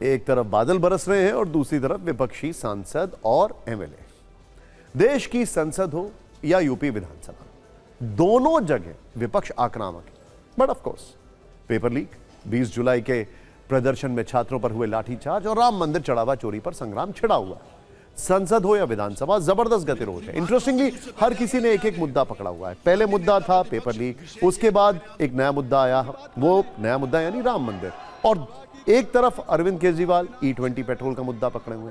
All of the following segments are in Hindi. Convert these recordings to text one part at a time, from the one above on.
एक तरफ बादल बरस रहे हैं और दूसरी तरफ विपक्षी सांसद और एमएलए। देश की संसद हो या यूपी विधानसभा, दोनों जगह विपक्ष आक्रामक है। But of course paper leak, 20 जुलाई के प्रदर्शन में छात्रों पर हुए लाठीचार्ज और राम मंदिर चढ़ावा चोरी पर संग्राम छिड़ा हुआ है। संसद हो या विधानसभा, जबरदस्त गतिरोध है। इंटरेस्टिंगली हर किसी ने एक एक मुद्दा पकड़ा हुआ है। पहले मुद्दा था पेपर लीक, उसके बाद एक नया मुद्दा आया, वो नया मुद्दा यानी राम मंदिर, और एक तरफ अरविंद केजरीवाल E20 पेट्रोल का मुद्दा पकड़े हुए।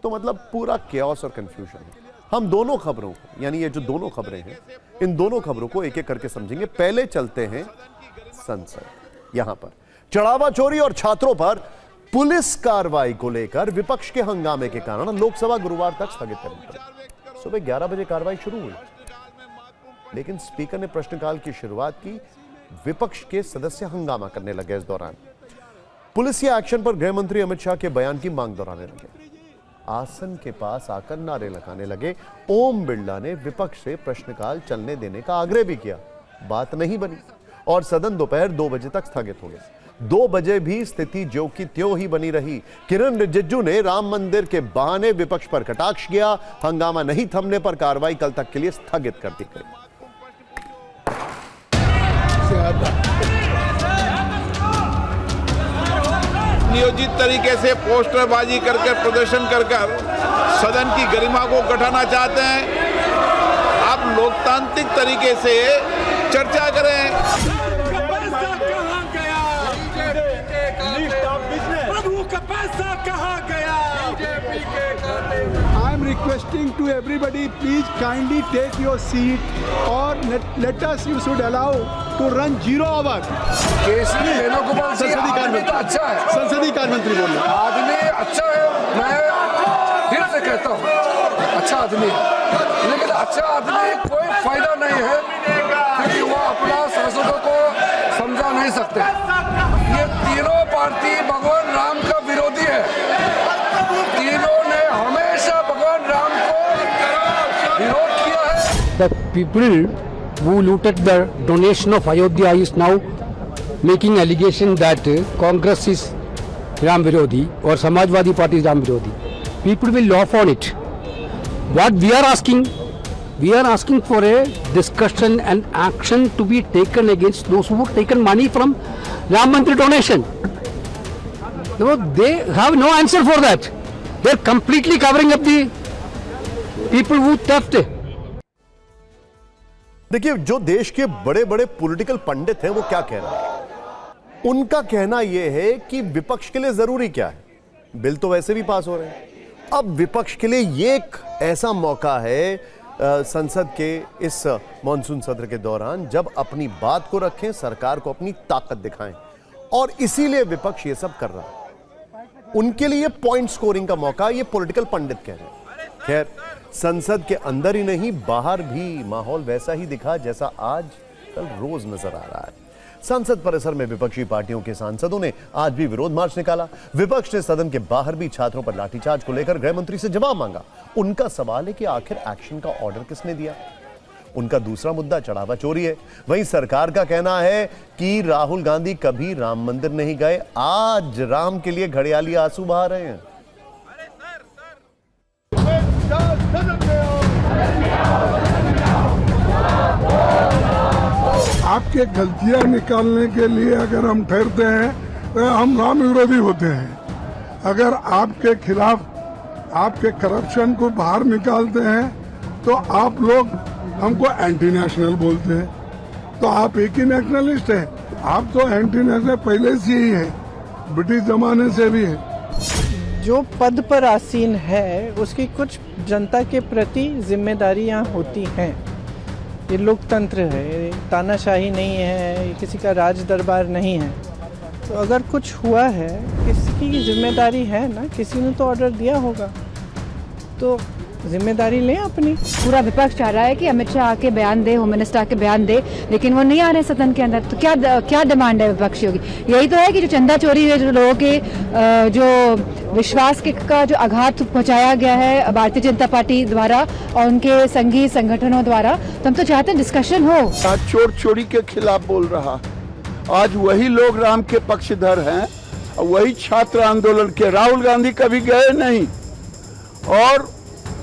तो मतलब पूरा केओस और कंफ्यूजन है। हम दोनों खबरों को, यानी ये जो दोनों खबरें हैं, इन दोनों खबरों को एक एक करके समझेंगे। पहले चलते हैं संसद। यहां पर चढ़ावा चोरी और छात्रों पर पुलिस कार्रवाई को लेकर विपक्ष के हंगामे के कारण लोकसभा गुरुवार तक स्थगित करनी पड़ी। सुबह 11 बजे कार्रवाई शुरू हुई, लेकिन स्पीकर ने प्रश्नकाल की शुरुआत की। विपक्ष के सदस्य हंगामा करने लगे। इस दौरान पुलिस के एक्शन पर गृह मंत्री अमित शाह के बयान की मांग दोहराने लगे। आसन के पास आकर नारे लगाने लगे। ओम बिरला ने विपक्ष से प्रश्नकाल चलने देने का आग्रह भी किया। बात नहीं बनी और सदन दोपहर 2 बजे तक स्थगित हो गया। 2 बजे भी स्थिति ज्यो की त्यों ही बनी रही। किरण रिजिजू ने राम मंदिर के बहाने विपक्ष पर कटाक्ष किया। हंगामा नहीं थमने पर कार्रवाई कल तक के लिए स्थगित कर दी गई। नियोजित तरीके से पोस्टरबाजी करके प्रदर्शन कर सदन की गरिमा को घटाना चाहते हैं। आप लोकतांत्रिक तरीके से चर्चा करें। I am requesting to everybody, please kindly take your seat or let us, you should allow to run 0 hour. Kesari Venugopal संसदीय कार्य मंत्री अच्छा है, संसदीय कार्य मंत्री बोल रहे हैं। आदमी अच्छा है, मैं फिर से कहता हूँ अच्छा आदमी है, लेकिन अच्छा आदमी कोई फायदा नहीं है क्योंकि वो अपना सांसदों को समझा नहीं सकते। ये तीनों पार्टी भगवान राम का विरोधी है। तीनों ने हमेशा भगवान राम को विरोध किया है। The people who looted the donation of Ayodhya is now making allegation that Congress is Ram Virodhi or Samajwadi Party is Ram Virodhi. People will laugh on it. What we are asking for a discussion and action to be taken against those who have taken money from Ram Mandir donation. No, they have no answer for that. They are completely covering up the people who theft. देखिए, जो देश के बड़े बड़े पॉलिटिकल पंडित हैं वो क्या कह रहे हैं। उनका कहना यह है कि विपक्ष के लिए जरूरी क्या है, बिल तो वैसे भी पास हो रहे हैं। अब विपक्ष के लिए ये एक ऐसा मौका है संसद के इस मॉनसून सत्र के दौरान जब अपनी बात को रखें, सरकार को अपनी ताकत दिखाएं, और इसीलिए विपक्ष ये सब कर रहा है। उनके लिए पॉइंट स्कोरिंग का मौका ये पॉलिटिकल पंडित कह रहे हैं। खैर, संसद के अंदर ही नहीं बाहर भी माहौल वैसा ही दिखा जैसा आज कल रोज नजर आ रहा है। संसद परिसर में विपक्षी पार्टियों के सांसदों ने आज भी विरोध मार्च निकाला। विपक्ष ने सदन के बाहर भी छात्रों पर लाठीचार्ज को लेकर गृह मंत्री से जवाब मांगा। उनका सवाल है कि आखिर एक्शन का ऑर्डर किसने दिया। उनका दूसरा मुद्दा चढ़ावा चोरी है। वहीं सरकार का कहना है कि राहुल गांधी कभी राम मंदिर नहीं गए, आज राम के लिए घड़ियाली आंसू बहा रहे हैं। आपके गलतियां निकालने के लिए अगर हम ठहरते हैं तो हम राम विरोधी होते हैं। अगर आपके खिलाफ आपके करप्शन को बाहर निकालते हैं तो आप लोग हमको एंटी नेशनल बोलते हैं। तो आप एक ही नेशनलिस्ट है। आप तो एंटी नेशनल पहले से ही है, ब्रिटिश जमाने से भी है। जो पद पर आसीन है उसकी कुछ जनता के प्रति जिम्मेदारियां होती हैं। ये लोकतंत्र है, तानाशाही नहीं है, किसी का राज दरबार नहीं है। तो अगर कुछ हुआ है, किसकी जिम्मेदारी है ना, किसी ने तो ऑर्डर दिया होगा, तो जिम्मेदारी लें अपनी। पूरा विपक्ष चाह रहा है कि अमित शाह आके बयान दे, होम मिनिस्टर आके बयान दे, लेकिन वो नहीं आ रहे सदन के अंदर। तो क्या डिमांड है विपक्षियों की? यही तो है कि जो चंदा चोरी है, जो लोगों के जो विश्वास का जो आघात पहुंचाया गया है भारतीय जनता पार्टी द्वारा और उनके संघीय संगठनों द्वारा, तो हम तो चाहते हैं डिस्कशन हो। आज चोर चोरी के खिलाफ बोल रहा, आज वही लोग राम के पक्षधर हैं वही छात्र आंदोलन के। राहुल गांधी कभी गए नहीं और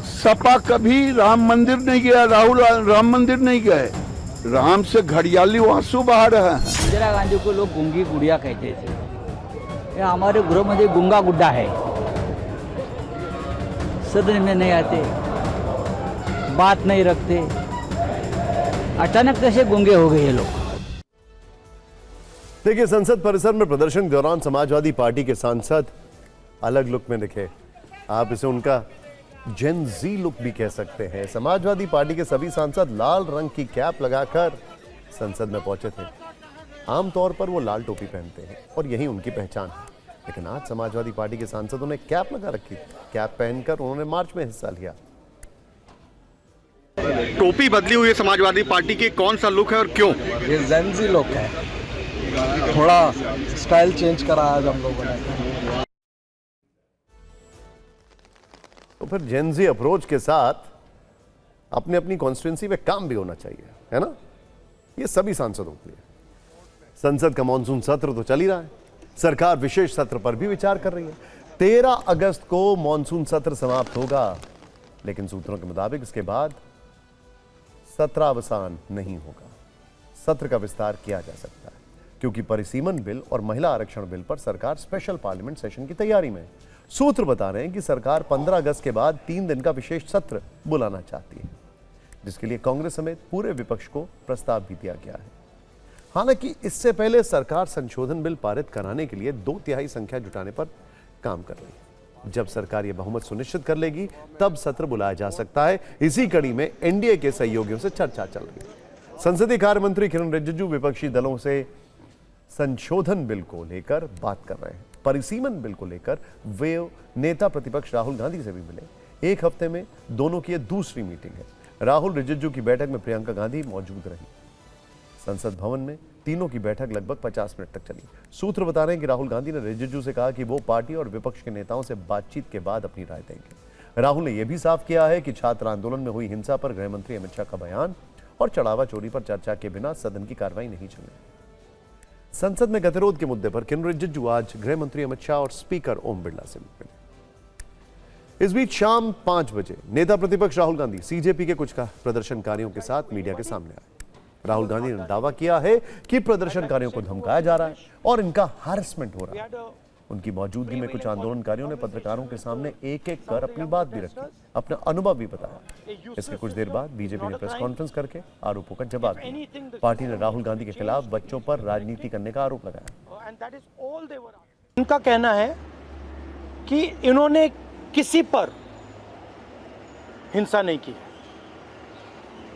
सपा कभी राम मंदिर नहीं गया, राहुल राम मंदिर नहीं गए। राम से घड़ियाली आंसू बहा रहा है। इंदिरा गांधी को लोग गूंगी गुड़िया कहते थे। ये हमारे गृह में गूंगा गुड्डा है, सदन में नहीं आते, बात नहीं रखते, अचानक कैसे गूंगे हो गए ये लोग। देखिए, संसद परिसर में प्रदर्शन के दौरान समाजवादी पार्टी के सांसद अलग लुक में दिखे। आप इसे उनका जेन जी लुक भी कह सकते हैं। समाजवादी पार्टी के सभी सांसद लाल रंग की कैप लगाकर संसद में पहुंचे थे। आमतौर पर वो लाल टोपी पहनते हैं और यही उनकी पहचान है, लेकिन आज समाजवादी पार्टी के सांसदों ने कैप लगा रखी। कैप पहनकर उन्होंने मार्च में हिस्सा लिया। टोपी बदली हुई है समाजवादी पार्टी की, कौन सा लुक है और क्यों? ये जेन ज़ी लुक है, थोड़ा स्टाइल चेंज करा आज हम लोगों ने। तो फिर जेनजी अप्रोच के साथ अपने अपनी कॉन्स्टिट्यूंसी में काम भी होना चाहिए, है ना? ये सभी सांसदों के लिए। संसद का मॉनसून सत्र तो चल ही रहा है। सरकार विशेष सत्र पर भी विचार कर रही है। 13 अगस्त को मॉनसून सत्र समाप्त होगा, लेकिन सूत्रों के मुताबिक इसके बाद सत्रावसान नहीं होगा। सत्र का विस्तार किया जा सकता है, क्योंकि परिसीमन बिल और महिला आरक्षण बिल पर सरकार स्पेशल पार्लियामेंट सेशन की तैयारी में है। सूत्र बता रहे हैं कि सरकार 15 अगस्त के बाद 3 दिन का विशेष सत्र बुलाना चाहती है, जिसके लिए कांग्रेस समेत पूरे विपक्ष को प्रस्ताव भी दिया गया है। हालांकि इससे पहले सरकार संशोधन बिल पारित कराने के लिए 2/3 संख्या जुटाने पर काम कर रही है। जब सरकार यह बहुमत सुनिश्चित कर लेगी, तब सत्र बुलाया जा सकता है। इसी कड़ी में एनडीए के सहयोगियों से चर्चा चल रही है। संसदीय कार्य मंत्री किरण रिजिजू विपक्षी दलों से संशोधन बिल को लेकर बात कर रहे हैं। परिसीमन बिल को लेकर वे नेता प्रतिपक्ष राहुल गांधी से भी मिले। एक हफ्ते में दोनों की दूसरी मीटिंग है। राहुल रिजिजू की बैठक में प्रियंका गांधी मौजूद रही। संसद भवन में तीनों की बैठक लगभग 50 मिनट तक चली। सूत्र बता रहे हैं कि राहुल गांधी ने रिजिजू से कहा कि वो पार्टी और विपक्ष के नेताओं से बातचीत के बाद अपनी राय देंगे। राहुल ने यह भी साफ किया है कि छात्र आंदोलन में हुई हिंसा पर गृह मंत्री अमित शाह का बयान और चढ़ावा चोरी पर चर्चा के बिना सदन की कार्रवाई नहीं चलेगी। संसद में गतिरोध के मुद्दे पर किरण रिजिजू आज गृह मंत्री अमित शाह और स्पीकर ओम बिरला से मिले। इस बीच शाम 5 बजे नेता प्रतिपक्ष राहुल गांधी सीजेपी के कुछ प्रदर्शनकारियों के साथ मीडिया के सामने आए। राहुल गांधी ने दावा किया है कि प्रदर्शनकारियों को धमकाया जा रहा है और इनका हैरेसमेंट हो रहा है। उनकी मौजूदगी में कुछ आंदोलनकारियों ने पत्रकारों के सामने एक-एक कर अपनी बात भी रखी, अपना अनुभव भी बताया। इसके कुछ देर बाद बीजेपी ने प्रेस कॉन्फ्रेंस करके आरोपों का जवाब दिया। पार्टी ने राहुल गांधी के खिलाफ बच्चों पर राजनीति करने का आरोप लगाया। उनका कहना है कि इन्होंने किसी पर हिंसा नहीं की,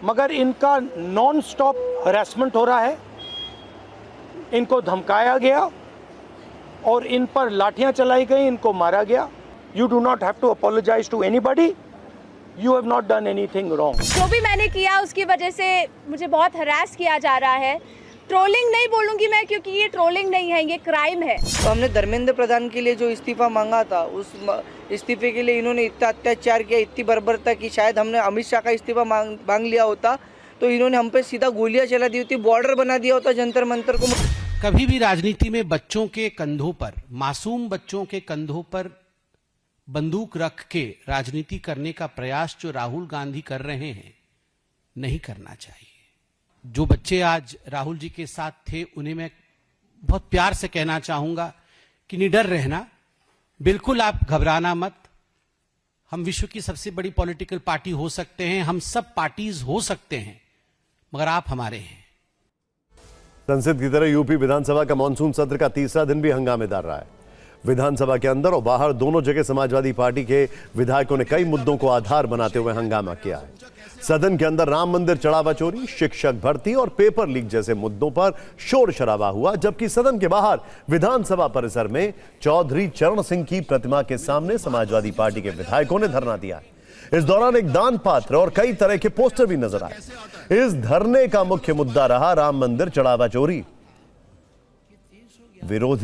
मगर इनका नॉन स्टॉप हरासमेंट हो रहा है, इनको धमकाया गया और इन पर लाठियां चलाई गई, इनको मारा गया। You do not have to apologize to anybody, you have not done anything wrong. जो भी मैंने किया उसकी वजह से मुझे बहुत हरास किया जा रहा है। ट्रोलिंग नहीं बोलूंगी मैं, क्योंकि ये ट्रोलिंग नहीं है, ये क्राइम है। तो हमने धर्मेंद्र प्रधान के लिए जो इस्तीफा मांगा था, उस इस्तीफे के लिए इन्होंने इतना अत्याचार किया, इतनी बर्बरता की, शायद हमने अमित शाह का इस्तीफा मांग लिया होता तो इन्होंने हम पे सीधा गोलियां चला दी होती, बॉर्डर बना दिया होता जंतर मंतर को। कभी भी राजनीति में बच्चों के कंधों पर, मासूम बच्चों के कंधों पर बंदूक रख के राजनीति करने का प्रयास जो राहुल गांधी कर रहे हैं, नहीं करना चाहिए। जो बच्चे आज राहुल जी के साथ थे, उन्हें मैं बहुत प्यार से कहना चाहूंगा कि निडर रहना, बिल्कुल आप घबराना मत। हम विश्व की सबसे बड़ी पॉलिटिकल पार्टी हो सकते हैं, हम सब पार्टीज हो सकते हैं, मगर आप हमारे हैं। संसद की तरह यूपी विधानसभा का मानसून सत्र का तीसरा दिन भी हंगामेदार रहा है। विधानसभा के अंदर और बाहर दोनों जगह समाजवादी पार्टी के विधायकों ने कई मुद्दों को आधार बनाते हुए हंगामा किया है। सदन के अंदर राम मंदिर चढ़ावा चोरी, शिक्षक भर्ती और पेपर लीक जैसे मुद्दों पर शोर शराबा हुआ, जबकि सदन के बाहर विधानसभा परिसर में चौधरी चरण सिंह की प्रतिमा के सामने समाजवादी पार्टी के विधायकों ने धरना दिया। इस दौरान एक दान पात्र और कई तरह के पोस्टर भी नजर आए। इस धरने का मुख्य मुद्दा रहा राम मंदिर चढ़ावा चोरी। विरोध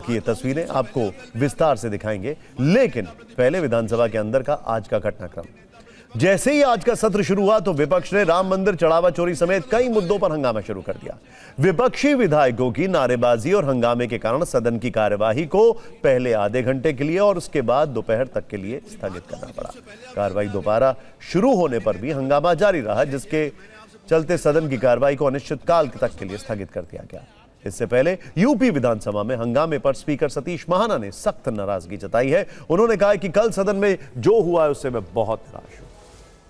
की ये तस्वीरें आपको विस्तार से दिखाएंगे, लेकिन पहले विधानसभा के अंदर का आज का घटनाक्रम। जैसे ही आज का सत्र शुरू हुआ तो विपक्ष ने राम मंदिर चढ़ावा चोरी समेत कई मुद्दों पर हंगामा शुरू कर दिया। विपक्षी विधायकों की नारेबाजी और हंगामे के कारण सदन की कार्यवाही को पहले आधे घंटे के लिए और उसके बाद दोपहर तक के लिए स्थगित करना पड़ा। कार्रवाई दोबारा शुरू होने पर भी हंगामा जारी रहा, जिसके चलते सदन की कार्रवाई को अनिश्चितकाल तक के लिए स्थगित कर दिया गया। इससे पहले यूपी विधानसभा में हंगामे पर स्पीकर सतीश महाना ने सख्त नाराजगी जताई है। उन्होंने कहा कि कल सदन में जो हुआ है उससे मैं बहुत निराश हूं।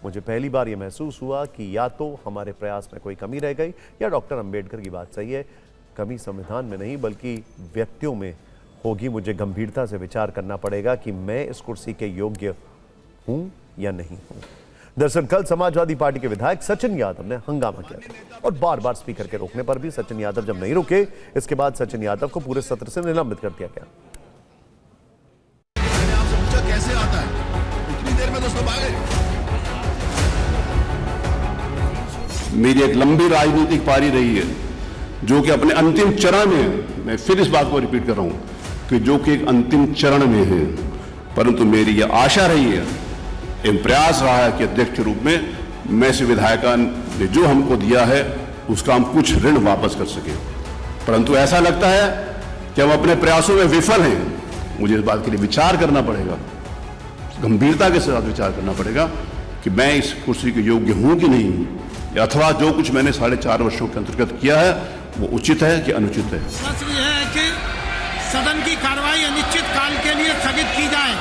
मुझे पहली बार यह महसूस हुआ कि या तो हमारे प्रयास में कोई कमी रह गई या डॉक्टर अंबेडकर की बात सही है, कमी संविधान में नहीं बल्कि व्यक्तियों में होगी। मुझे गंभीरता से विचार करना पड़ेगा कि मैं इस कुर्सी के योग्य हूं या नहीं हूं। दरअसल कल समाजवादी पार्टी के विधायक सचिन यादव ने हंगामा किया था और बार बार स्पीकर के रोकने पर भी सचिन यादव जब नहीं रुके, इसके बाद सचिन यादव को पूरे सत्र से निलंबित कर दिया गया। कैसे आता है इतनी देर में तो सब आ गए। मेरी एक लंबी राजनीतिक पारी रही है जो कि अपने अंतिम चरण में, मैं फिर इस बात को रिपीट कर रहा हूं कि जो कि एक अंतिम चरण में है, परंतु मेरी यह आशा रही है, एक प्रयास रहा है कि अध्यक्ष के रूप में मैं से विधायक ने जो हमको दिया है उसका हम कुछ ऋण वापस कर सके। परंतु ऐसा लगता है कि हम अपने प्रयासों में विफल हैं। मुझे इस बात के लिए विचार करना पड़ेगा, गंभीरता के साथ विचार करना पड़ेगा कि मैं इस कुर्सी के योग्य हूं कि नहीं हूं, अथवा जो कुछ मैंने 4.5 वर्षों के अंतर्गत किया है वो उचित है कि अनुचित है। प्रश्न यह है कि सदन की कार्रवाई अनिश्चित काल के लिए स्थगित की जाए।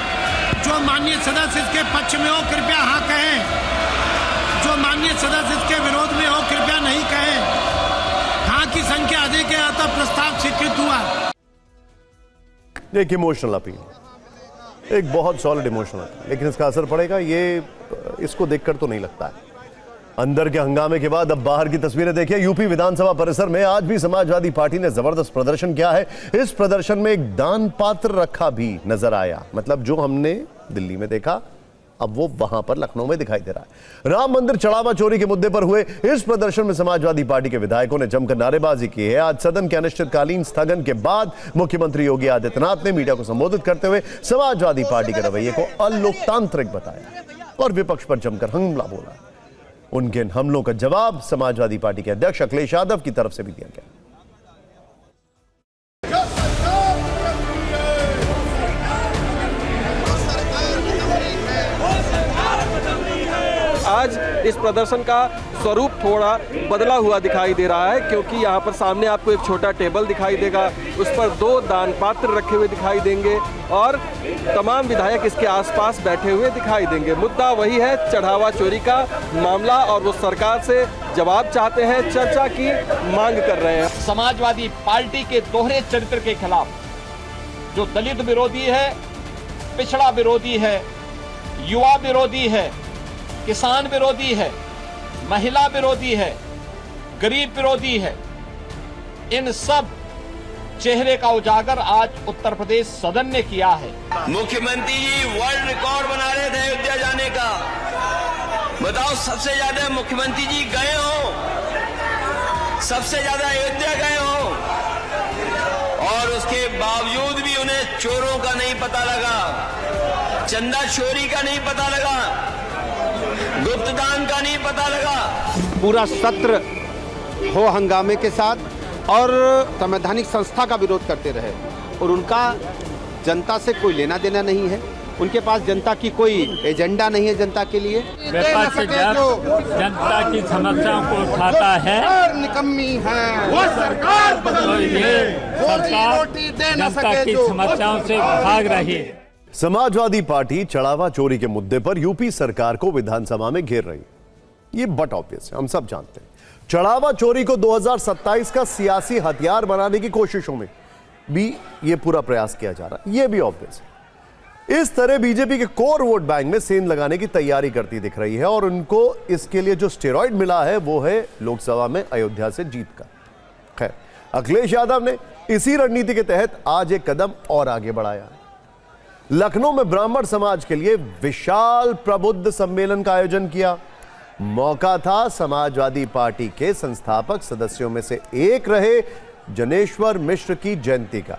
जो माननीय सदस्य इसके पक्ष में हो कृपया हाँ कहें, जो माननीय सदस्य इसके विरोध में हो कृपया नहीं कहें। हाँ की संख्या अधिक है अतः प्रस्ताव स्वीकृत हुआ। एक इमोशनल अपील, एक बहुत सॉलिड इमोशनल, लेकिन इसका असर पड़ेगा ये इसको देखकर तो नहीं लगता है। अंदर के हंगामे के बाद अब बाहर की तस्वीरें देखिए। यूपी विधानसभा परिसर में आज भी समाजवादी पार्टी ने जबरदस्त प्रदर्शन किया है। इस प्रदर्शन में एक दान पात्र रखा भी नजर आया, मतलब जो हमने दिल्ली में देखा अब वो वहां पर लखनऊ में दिखाई दे रहा है। राम मंदिर चढ़ावा चोरी के मुद्दे पर हुए इस प्रदर्शन में समाजवादी पार्टी के विधायकों ने जमकर नारेबाजी की है। आज सदन के अनिश्चितकालीन स्थगन के बाद मुख्यमंत्री योगी आदित्यनाथ ने मीडिया को संबोधित करते हुए समाजवादी पार्टी के रवैये को अलोकतांत्रिक बताया और विपक्ष पर जमकर हमला बोला। उनके हमलों का जवाब समाजवादी पार्टी के अध्यक्ष अखिलेश यादव की तरफ से भी दिया गया। आज इस प्रदर्शन का स्वरूप थोड़ा बदला हुआ दिखाई दे रहा है, क्योंकि यहाँ पर सामने आपको एक छोटा टेबल दिखाई देगा, उस पर 2 दान पात्र रखे हुए दिखाई देंगे और तमाम विधायक इसके आसपास बैठे हुए दिखाई देंगे। मुद्दा वही है, चढ़ावा चोरी का मामला, और वो सरकार से जवाब चाहते हैं, चर्चा की मांग कर रहे हैं। समाजवादी पार्टी के दोहरे चरित्र के खिलाफ, जो दलित विरोधी है, पिछड़ा विरोधी है, युवा विरोधी है, किसान विरोधी है, महिला विरोधी है, गरीब विरोधी है, इन सब चेहरे का उजागर आज उत्तर प्रदेश सदन ने किया है। मुख्यमंत्री जी वर्ल्ड रिकॉर्ड बना रहे थे अयोध्या जाने का। बताओ, सबसे ज्यादा मुख्यमंत्री जी गए हो, सबसे ज्यादा अयोध्या गए हो, और उसके बावजूद भी उन्हें चोरों का नहीं पता लगा, चंदा चोरी का नहीं पता लगा, गुप्तदान का नहीं पता लगा। पूरा सत्र हो हंगामे के साथ और संवैधानिक संस्था का विरोध करते रहे, और उनका जनता से कोई लेना देना नहीं है, उनके पास जनता की कोई एजेंडा नहीं है जनता के लिए। जनता की समस्याओं को उठाता है, निकम्मी है वो सरकार, जनता की समस्याओं से भाग रही है। समाजवादी पार्टी चढ़ावा चोरी के मुद्दे पर यूपी सरकार को विधानसभा में घेर रही, ये बट ऑब्वियस है, हम सब जानते हैं। चढ़ावा चोरी को 2027 का सियासी हथियार बनाने की कोशिशों में भी ये पूरा प्रयास किया जा रहा है, ये भी ऑब्वियस है। इस तरह बीजेपी के कोर वोट बैंक में सेंध लगाने की तैयारी करती दिख रही है, और उनको इसके लिए जो स्टेरॉइड मिला है वो है लोकसभा में अयोध्या से जीत का। खैर, अखिलेश यादव ने इसी रणनीति के तहत आज एक कदम और आगे बढ़ाया। लखनऊ में ब्राह्मण समाज के लिए विशाल प्रबुद्ध सम्मेलन का आयोजन किया। मौका था समाजवादी पार्टी के संस्थापक सदस्यों में से एक रहे जनेश्वर मिश्र की जयंती का,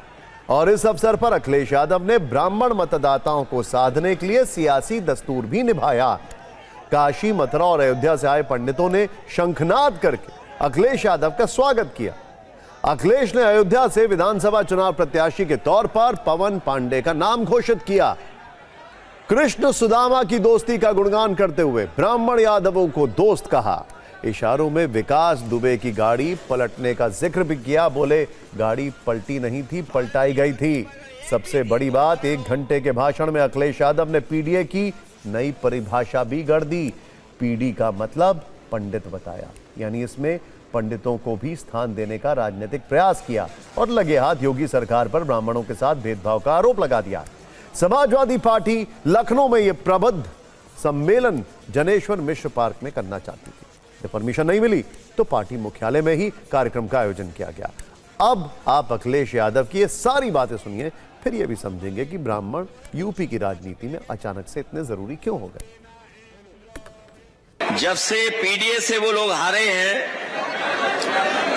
और इस अवसर पर अखिलेश यादव ने ब्राह्मण मतदाताओं को साधने के लिए सियासी दस्तूर भी निभाया। काशी, मथुरा और अयोध्या से आए पंडितों ने शंखनाद करके अखिलेश यादव का स्वागत किया। अखिलेश ने अयोध्या से विधानसभा चुनाव प्रत्याशी के तौर पर पवन पांडे का नाम घोषित किया। कृष्ण सुदामा की दोस्ती का गुणगान करते हुए ब्राह्मण यादवों को दोस्त कहा। इशारों में विकास दुबे की गाड़ी पलटने का जिक्र भी किया। बोले गाड़ी पलटी नहीं थी, पलटाई गई थी। सबसे बड़ी बात, 1 घंटे के भाषण में अखिलेश यादव ने पीडीए की नई परिभाषा भी गढ़ दी। पीडी का मतलब पंडित बताया, यानी इसमें पंडितों को भी स्थान देने का राजनीतिक प्रयास किया और लगे हाथ योगी सरकार पर ब्राह्मणों के साथ भेदभाव का आरोप लगा दिया। समाजवादी पार्टी लखनऊ में यह प्रबुद्ध सम्मेलन जनेश्वर मिश्र पार्क में करना चाहती थी। जब परमिशन नहीं मिली तो पार्टी मुख्यालय में ही कार्यक्रम का आयोजन किया गया। अब आप अखिलेश यादव की ये सारी बातें सुनिए, फिर ये भी समझेंगे कि ब्राह्मण यूपी की राजनीति में अचानक से इतने जरूरी क्यों हो गए। जब से पीडीए से वो लोग हारे हैं,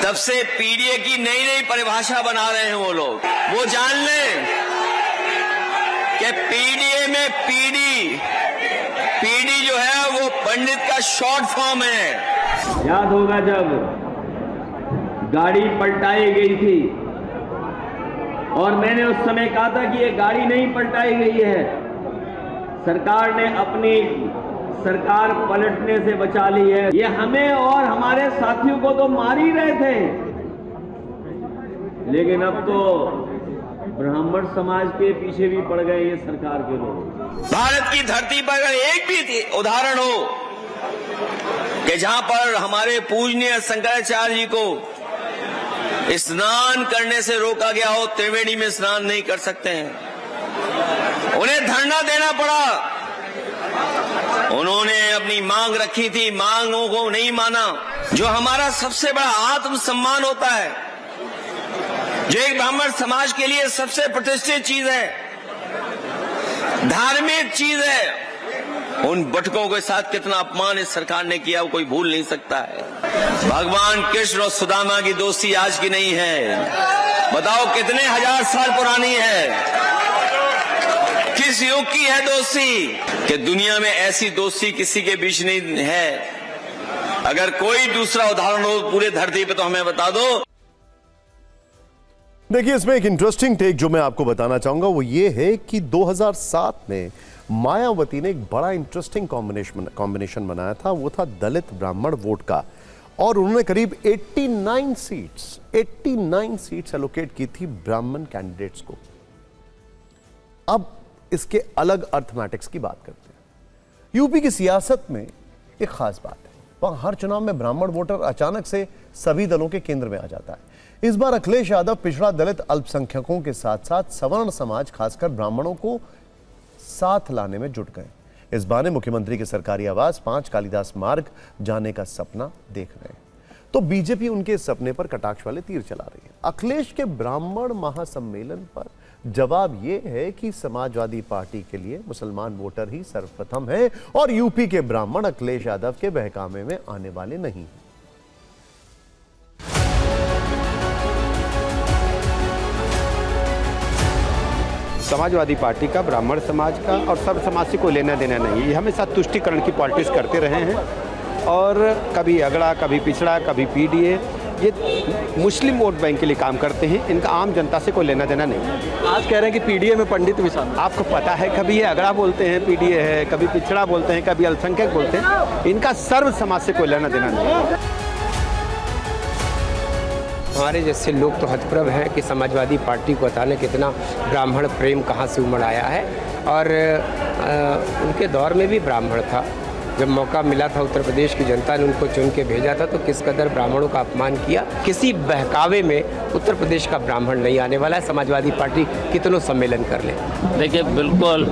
तब से पीडीए की नई नई परिभाषा बना रहे हैं वो लोग। वो जान लें कि पीडीए में पीडी जो है वो पंडित का शॉर्ट फॉर्म है। याद होगा जब गाड़ी पलटाई गई थी और मैंने उस समय कहा था कि ये गाड़ी नहीं पलटाई गई है, सरकार ने अपनी सरकार पलटने से बचा ली है। ये हमें और हमारे साथियों को तो मार ही रहे थे, लेकिन अब तो ब्राह्मण समाज के पीछे भी पड़ गए ये सरकार के लोग। भारत की धरती पर अगर एक भी उदाहरण हो कि जहां पर हमारे पूजनीय शंकराचार्य जी को स्नान करने से रोका गया हो, त्रिवेणी में स्नान नहीं कर सकते हैं, उन्हें धरना देना पड़ा। उन्होंने अपनी मांग रखी थी, मांगों को नहीं माना। जो हमारा सबसे बड़ा आत्मसम्मान होता है, जो एक ब्राह्मण समाज के लिए सबसे प्रतिष्ठित चीज है, धार्मिक चीज है, उन बटकों के साथ कितना अपमान इस सरकार ने किया वो कोई भूल नहीं सकता है। भगवान कृष्ण और सुदामा की दोस्ती आज की नहीं है, बताओ कितने हजार साल पुरानी है। किस युग की है दोस्ती कि दुनिया में ऐसी दोस्ती किसी के बीच नहीं है। अगर कोई दूसरा उदाहरण हो पूरे धरती पे तो हमें बता दो। देखिए, इसमें एक इंटरेस्टिंग टेक जो मैं आपको बताना चाहूंगा वो ये है कि 2007 में मायावती ने एक बड़ा इंटरेस्टिंग कॉम्बिनेशन बनाया था। वो था दलित ब्राह्मण वोट का, और उन्होंने करीब 89 सीट्स एलोकेट की थी ब्राह्मण कैंडिडेट्स को। अब इसके अलग अर्थमैटिक्स की बात करते हैं। यूपी की सियासत में एक खास बात है, वहां हर चुनाव में ब्राह्मण वोटर अचानक से सभी दलों के केंद्र में आ जाता है। इस बार अखिलेश यादव पिछड़ा दलित अल्पसंख्यकों के साथ साथ सवर्ण समाज खासकर ब्राह्मणों को साथ लाने में जुट गए। इस बहाने मुख्यमंत्री के सरकारी आवास 5 कालिदास मार्ग जाने का सपना देख रहे हैं, तो बीजेपी उनके सपने पर कटाक्ष वाले तीर चला रही है। अखिलेश के ब्राह्मण महासम्मेलन पर जवाब यह है कि समाजवादी पार्टी के लिए मुसलमान वोटर ही सर्वप्रथम है और यूपी के ब्राह्मण अखिलेश यादव के बहकावे में आने वाले नहीं हैं। समाजवादी पार्टी का, ब्राह्मण समाज का और सर्व समाज से कोई लेना देना नहीं है। ये हमेशा तुष्टिकरण की पॉलिटिक्स करते रहे हैं और कभी अगड़ा, कभी पिछड़ा, कभी पीडीए। ये मुस्लिम वोट बैंक के लिए काम करते हैं, इनका आम जनता से कोई लेना देना नहीं। आज कह रहे हैं कि पीडीए में पंडित भी शामिल। आपको पता है, कभी ये अगड़ा बोलते हैं पीडीए है, कभी पिछड़ा बोलते हैं, कभी अल्पसंख्यक बोलते हैं, इनका सर्व समाज से कोई लेना देना नहीं। हमारे जैसे लोग तो हतप्रभ हैं कि समाजवादी पार्टी को अचानक इतना ब्राह्मण प्रेम कहाँ से उमड़ आया है। और उनके दौर में भी ब्राह्मण था, जब मौका मिला था उत्तर प्रदेश की जनता ने उनको चुन के भेजा था तो किस कदर ब्राह्मणों का अपमान किया। किसी बहकावे में उत्तर प्रदेश का ब्राह्मण नहीं आने वाला है, समाजवादी पार्टी कितनों सम्मेलन कर ले। देखिए, बिल्कुल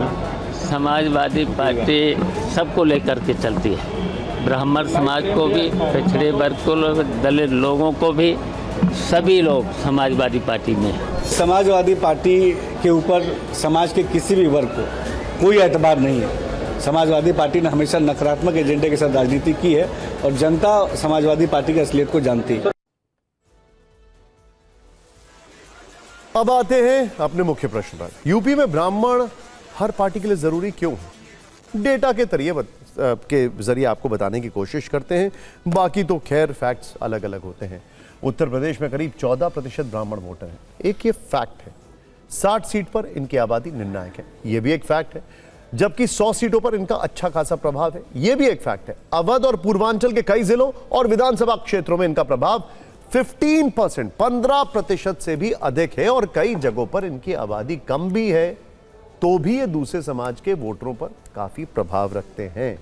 समाजवादी पार्टी सबको लेकर के चलती है, ब्राह्मण समाज को भी, पिछड़े वर्ग को, दलित लोगों को भी, सभी लोग समाजवादी पार्टी में। समाजवादी पार्टी के ऊपर समाज के किसी भी वर्ग को कोई एतबार नहीं है। समाजवादी पार्टी ने हमेशा नकारात्मक एजेंडे के साथ राजनीति की है और जनता समाजवादी पार्टी की असलियत को जानती है। अब आते हैं अपने मुख्य प्रश्न पर। यूपी में ब्राह्मण हर पार्टी के लिए जरूरी क्यों है? डेटा के के जरिए आपको बताने की कोशिश करते हैं। बाकी तो खैर फैक्ट्स अलग अलग होते हैं। उत्तर प्रदेश में करीब 14% ब्राह्मण वोटर हैं, एक ये फैक्ट है। 60 सीट पर इनकी आबादी निर्णायक है, ये भी एक फैक्ट है। जबकि 100 सीटों पर इनका अच्छा खासा प्रभाव है, यह भी एक फैक्ट है। अवध और पूर्वांचल के कई जिलों और विधानसभा क्षेत्रों में इनका प्रभाव 15% से भी अधिक है और कई जगहों पर इनकी आबादी कम भी है तो भी ये दूसरे समाज के वोटरों पर काफी प्रभाव रखते हैं।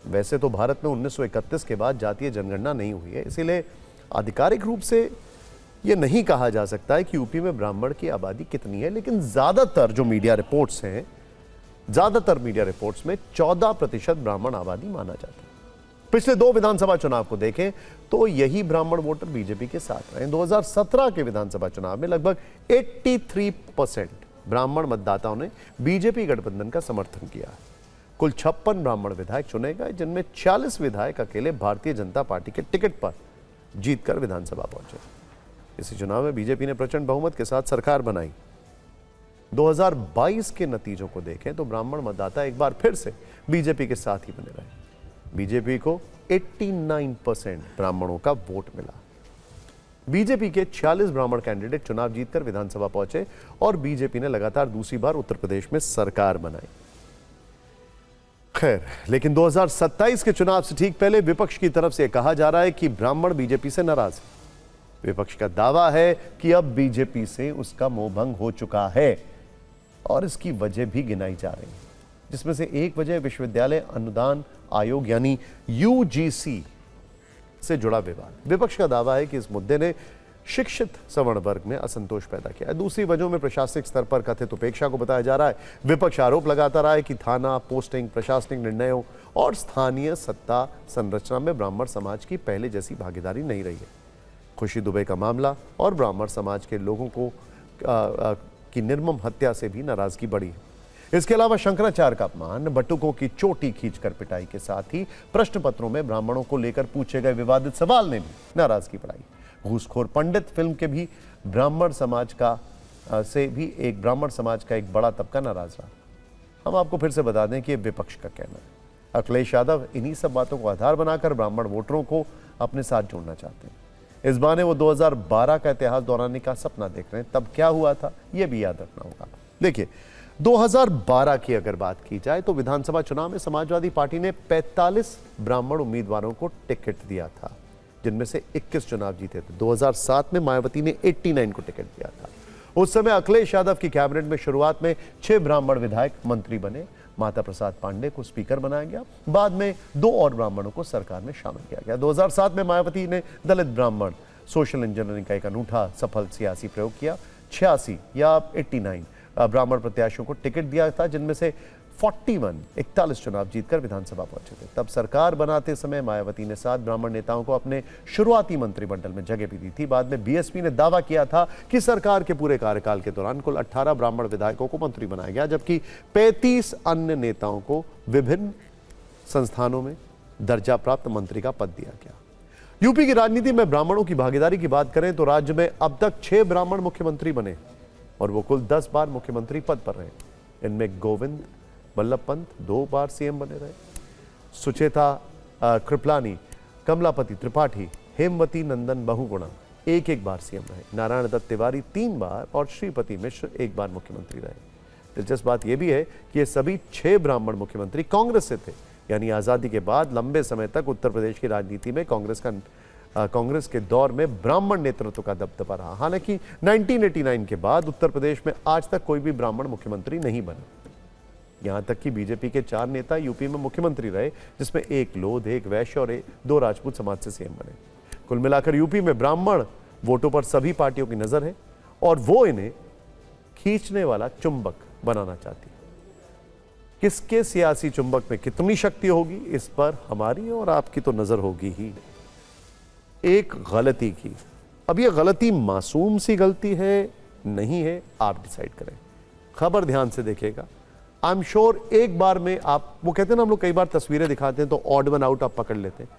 वैसे तो भारत में 1931 के बाद जातीय जनगणना नहीं हुई है, इसीलिए आधिकारिक रूप से यह नहीं कहा जा सकता है कि यूपी में ब्राह्मण की आबादी कितनी है, लेकिन ज्यादातर जो मीडिया रिपोर्ट्स हैं, ज्यादातर मीडिया रिपोर्ट्स में 14% ब्राह्मण आबादी माना जाता है। पिछले 2 विधानसभा चुनाव को देखें तो यही ब्राह्मण वोटर बीजेपी के साथ रहे। 2017 के विधानसभा चुनाव में लगभग 83% ब्राह्मण मतदाताओं ने बीजेपी गठबंधन का समर्थन किया। कुल 56 ब्राह्मण विधायक चुने गए, जिनमें 40 विधायक अकेले भारतीय जनता पार्टी के टिकट पर जीतकर विधानसभा पहुंचे। इसी चुनाव में बीजेपी ने प्रचंड बहुमत के साथ सरकार बनाई। 2022 के नतीजों को देखें तो ब्राह्मण मतदाता एक बार फिर से बीजेपी के साथ ही बने रहे। बीजेपी को 89% ब्राह्मणों का वोट मिला। बीजेपी के 46 ब्राह्मण कैंडिडेट चुनाव जीतकर विधानसभा पहुंचे और बीजेपी ने लगातार दूसरी बार उत्तर प्रदेश में सरकार बनाई। खैर, लेकिन 2027 के चुनाव से ठीक पहले विपक्ष की तरफ से कहा जा रहा है कि ब्राह्मण बीजेपी से नाराज है। विपक्ष का दावा है कि अब बीजेपी से उसका मोहभंग हो चुका है और इसकी वजह भी गिनाई जा रही है, जिसमें से एक वजह विश्वविद्यालय अनुदान आयोग यानी यूजीसी से जुड़ा विवाद। विपक्ष का दावा है कि इस मुद्दे ने शिक्षित सवर्ण वर्ग में असंतोष पैदा किया है। दूसरी वजहों में प्रशासनिक स्तर पर कथित उपेक्षा को बताया जा रहा है। विपक्ष आरोप लगाता रहा है कि थाना पोस्टिंग, प्रशासनिक निर्णयों और स्थानीय सत्ता संरचना में ब्राह्मण समाज की पहले जैसी भागीदारी नहीं रही है। खुशी दुबे का मामला और ब्राह्मण समाज के लोगों को की निर्मम हत्या से भी नाराजगी बढ़ी है। इसके अलावा शंकराचार्य का अपमान, बटुकों की चोटी खींचकर पिटाई के साथ ही प्रश्न पत्रों में ब्राह्मणों को लेकर पूछे गए विवादित सवाल ने भी नाराजगी बढ़ाई। घूसखोर पंडित फिल्म के भी ब्राह्मण समाज का एक बड़ा तबका नाराज रहा। हम आपको फिर से बता दें कि ये विपक्ष का कहना है। अखिलेश यादव इन्हीं सब बातों को आधार बनाकर ब्राह्मण वोटरों को अपने साथ जोड़ना चाहते हैं। इस बहाने वो 2012 का इतिहास दोहराने का सपना देख रहे हैं। तब क्या हुआ था ये भी याद रखना होगा। देखिए, 2012 की अगर बात की जाए तो विधानसभा चुनाव में समाजवादी पार्टी ने 45 ब्राह्मण उम्मीदवारों को टिकट दिया था, जिनमें से 21 चुनाव जीते थे। 2007 में मायावती ने 89 को टिकट दिया था। उस समय अखिलेश यादव की कैबिनेट में शुरुआत में 6 ब्राह्मण विधायक मंत्री बने। माता प्रसाद पांडे को स्पीकर बनाया गया। बाद में 2 और ब्राह्मणों को सरकार में शामिल किया गया। 2007 में मायावती ने दलित ब्राह्मण सोशल इंजीनियरिंग का एक अनूठा सफल सियासी प्रयोग किया। 86 या 89 ब्राह्मण प्रत्याशियों को टिकट दिया था, जिनमें से 41 चुनाव जीतकर विधानसभा पहुंचे थे। तब सरकार बनाते समय मायावती ने 7 ब्राह्मण नेताओं को अपने शुरुआती मंत्रिमंडल में जगह भी दी थी। बाद में बीएसपी ने दावा किया था कि सरकार के पूरे कार्यकाल के दौरान कुल 18 ब्राह्मण विधायकों को मंत्री बनाया गया, जबकि 35 अन्य नेताओं को विभिन्न संस्थानों में दर्जा प्राप्त मंत्री का पद दिया गया। यूपी की राजनीति में ब्राह्मणों की भागीदारी की बात करें तो राज्य में अब तक 6 ब्राह्मण मुख्यमंत्री बने और वो कुल 10 बार मुख्यमंत्री पद पर रहे। इनमें गोविंद बल्लभ पंत 2 बार सीएम बने रहे, सुचेता कृपलानी, कमलापति त्रिपाठी, हेमवती नंदन बहुगुणा 1 बार सीएम रहे, नारायण दत्त तिवारी 3 बार और श्रीपति मिश्र 1 बार मुख्यमंत्री रहे। दिलचस्प बात यह भी है कि ये सभी 6 ब्राह्मण मुख्यमंत्री कांग्रेस से थे, यानी आजादी के बाद लंबे समय तक उत्तर प्रदेश की राजनीति में कांग्रेस के दौर में ब्राह्मण नेतृत्व का दबदबा रहा। हालांकि 1989 के बाद उत्तर प्रदेश में आज तक कोई भी ब्राह्मण मुख्यमंत्री नहीं बना। यहां तक कि बीजेपी के 4 नेता यूपी में मुख्यमंत्री रहे, जिसमें 1 लोध, 1 वैश्य और 2 राजपूत समाज से सीएम बने। कुल मिलाकर यूपी में ब्राह्मण वोटों पर सभी पार्टियों की नजर है और वो इन्हें खींचने वाला चुंबक बनाना चाहती है। किसके सियासी चुंबक में कितनी शक्ति होगी, इस पर हमारी और आपकी तो नजर होगी ही। एक गलती की, अब यह गलती मासूम सी गलती है नहीं है, आप डिसाइड करें। खबर ध्यान से देखिएगा। आई एम श्योर एक बार में आप, वो कहते हैं ना हम लोग कई बार तस्वीरें दिखाते हैं तो ऑड वन आउट आप पकड़ लेते हैं।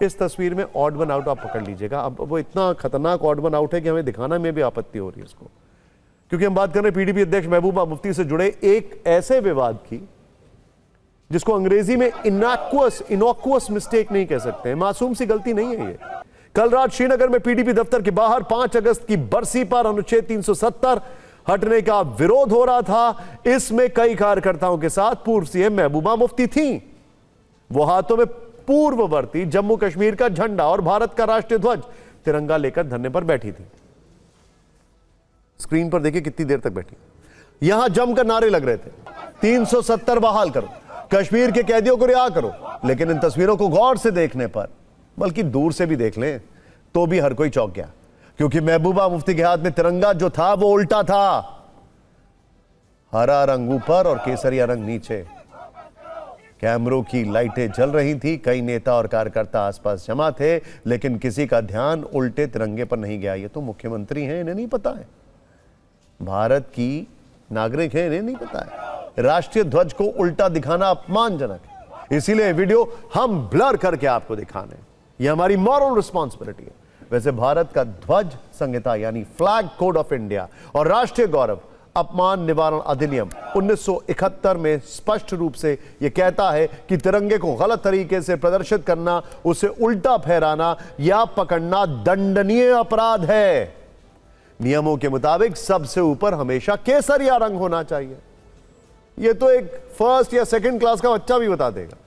इस तस्वीर में ऑड वन आउट आप पकड़ लीजिएगा। अब वो इतना खतरनाक ऑड वन आउट है कि हमें दिखाना में भी आपत्ति हो रही है इसको, क्योंकि हम बात कर रहे हैं पीडीपी अध्यक्ष महबूबा मुफ्ती से जुड़े एक ऐसे विवाद की जिसको अंग्रेजी में इनॉक्वस मिस्टेक नहीं कह सकते, मासूम सी गलती नहीं है ये। कल रात श्रीनगर में पीडीपी दफ्तर के बाहर 5 अगस्त की बरसी पर अनुच्छेद 370 हटने का विरोध हो रहा था। इसमें कई कार्यकर्ताओं के साथ पूर्व सीएम महबूबा मुफ्ती थीं। वो हाथों में पूर्ववर्ती जम्मू कश्मीर का झंडा और भारत का राष्ट्रीय ध्वज तिरंगा लेकर धरने पर बैठी थी। स्क्रीन पर देखिए कितनी देर तक बैठी। यहां जमकर नारे लग रहे थे, 370 बहाल करो, कश्मीर के कैदियों को रिहा करो। लेकिन इन तस्वीरों को गौर से देखने पर, बल्कि दूर से भी देख लें तो भी हर कोई चौंक गया, क्योंकि महबूबा मुफ्ती के हाथ में तिरंगा जो था वो उल्टा था। हरा रंग ऊपर और केसरिया रंग नीचे। कैमरों की लाइटें जल रही थी, कई नेता और कार्यकर्ता आसपास जमा थे, लेकिन किसी का ध्यान उल्टे तिरंगे पर नहीं गया। ये तो मुख्यमंत्री हैं, इन्हें नहीं पता है, भारत की नागरिक है, इन्हें नहीं पता है राष्ट्रीय ध्वज को उल्टा दिखाना अपमानजनक है। इसीलिए वीडियो हम ब्लर करके आपको दिखाने, ये हमारी मॉरल रिस्पॉन्सिबिलिटी है। वैसे भारत का ध्वज संहिता यानी फ्लैग कोड ऑफ इंडिया और राष्ट्रीय गौरव अपमान निवारण अधिनियम 1971 में स्पष्ट रूप से यह कहता है कि तिरंगे को गलत तरीके से प्रदर्शित करना, उसे उल्टा फहराना या पकड़ना दंडनीय अपराध है। नियमों के मुताबिक सबसे ऊपर हमेशा केसरिया रंग होना चाहिए। यह तो एक फर्स्ट या सेकंड क्लास का बच्चा भी बता देगा।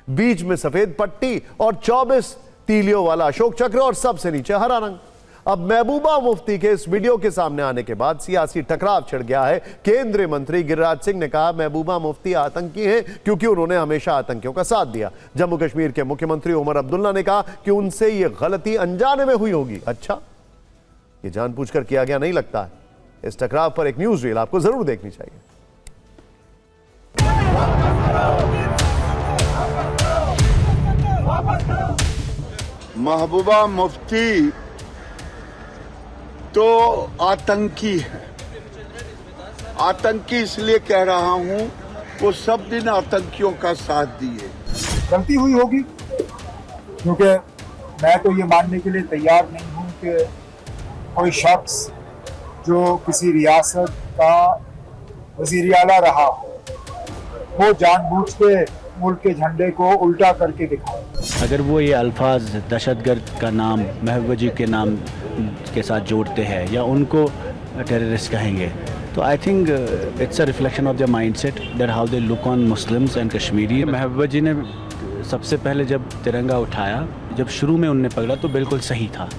बीच में सफेद पट्टी और 24 तीलियों वाला अशोक चक्र और सबसे नीचे हरा रंग। अब महबूबा मुफ्ती के इस वीडियो के सामने आने के बाद सियासी टकराव छिड़ गया है। केंद्रीय मंत्री गिरिराज सिंह ने कहा महबूबा मुफ्ती आतंकी हैं क्योंकि उन्होंने हमेशा आतंकियों का साथ दिया। जम्मू कश्मीर के मुख्यमंत्री उमर अब्दुल्ला ने कहा कि उनसे यह गलती अनजाने में हुई होगी। अच्छा, ये जानबूझकर किया गया नहीं लगता है। इस टकराव पर एक न्यूज रील आपको जरूर देखनी चाहिए। महबूबा मुफ्ती तो आतंकी है। आतंकी इसलिए कह रहा हूं, वो सब दिन आतंकियों का साथ दिए। गलती हुई होगी, क्योंकि मैं तो ये मानने के लिए तैयार नहीं हूं कि कोई शख्स जो किसी रियासत का वज़ीर आला रहा हो वो जानबूझ के मुल्क के झंडे को उल्टा करके दिखाए। अगर वो ये अल्फाज दहशतगर्द का नाम महबूबा जी के नाम के साथ जोड़ते हैं या उनको टेररिस्ट कहेंगे, तो I think it's a reflection of their mindset that how they look on Muslims and Kashmiri. Mehbooba ji ने सबसे पहले जब तिरंगा उठाया, जब शुरू में उनने पकड़ा तो बिल्कुल सही था,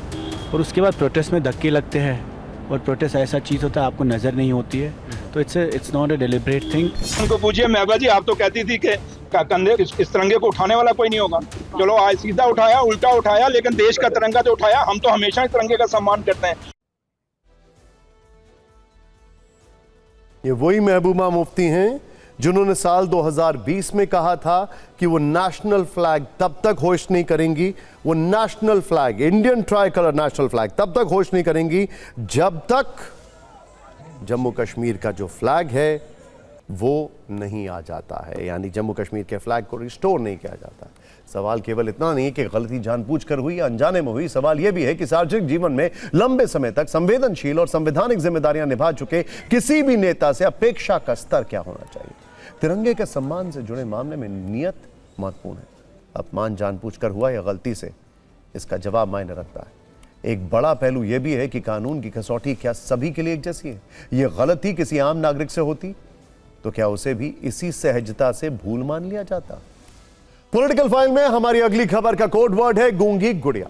और उसके बाद प्रोटेस्ट में धक्के लगते हैं, और प्रोटेस्ट ऐसा चीज़ होता है आपको नज़र नहीं होती है, तो it's not a deliberate thing. उनको पूछिए महबूबा जी, आप तो कहती थी कि कंधे इस तिरंगे को उठाने वाला कोई नहीं होगा। चलो आज सीधा उठाया, उल्टा उठाया, लेकिन देश का तिरंगा जो उठाया, हम तो हमेशा तिरंगे का सम्मान करते हैं। ये वही महबूबा मुफ्ती हैं जिन्होंने साल 2020 में कहा था कि वो नेशनल फ्लैग तब तक होस्ट नहीं करेंगी, वो national flag, Indian try colour national flag तब तक होस्ट नहीं करेंगी जब तक जम्मू कश्मीर का जो फ्लैग है वो नहीं आ जाता है, यानी जम्मू कश्मीर के फ्लैग को रिस्टोर नहीं किया जाता। सवाल केवल इतना नहीं है कि गलती जानबूझकर हुई या अनजाने में हुई, सवाल यह भी है कि सार्वजनिक जीवन में लंबे समय तक संवेदनशील और संवैधानिक जिम्मेदारियां निभा चुके किसी भी नेता से अपेक्षा का स्तर क्या होना चाहिए। तिरंगे के सम्मान से जुड़े मामले में नियत महत्वपूर्ण है। अपमान जानबूझकर हुआ या गलती से, इसका जवाब मायने रखता है। एक बड़ा पहलू यह भी है कि कानून की कसौटी क्या सभी के लिए एक जैसी है। यह गलती किसी आम नागरिक से होती तो क्या उसे भी इसी सहजता से भूल मान लिया जाता। पॉलिटिकल फाइल में हमारी अगली खबर का कोड वर्ड है गूंगी गुड़िया।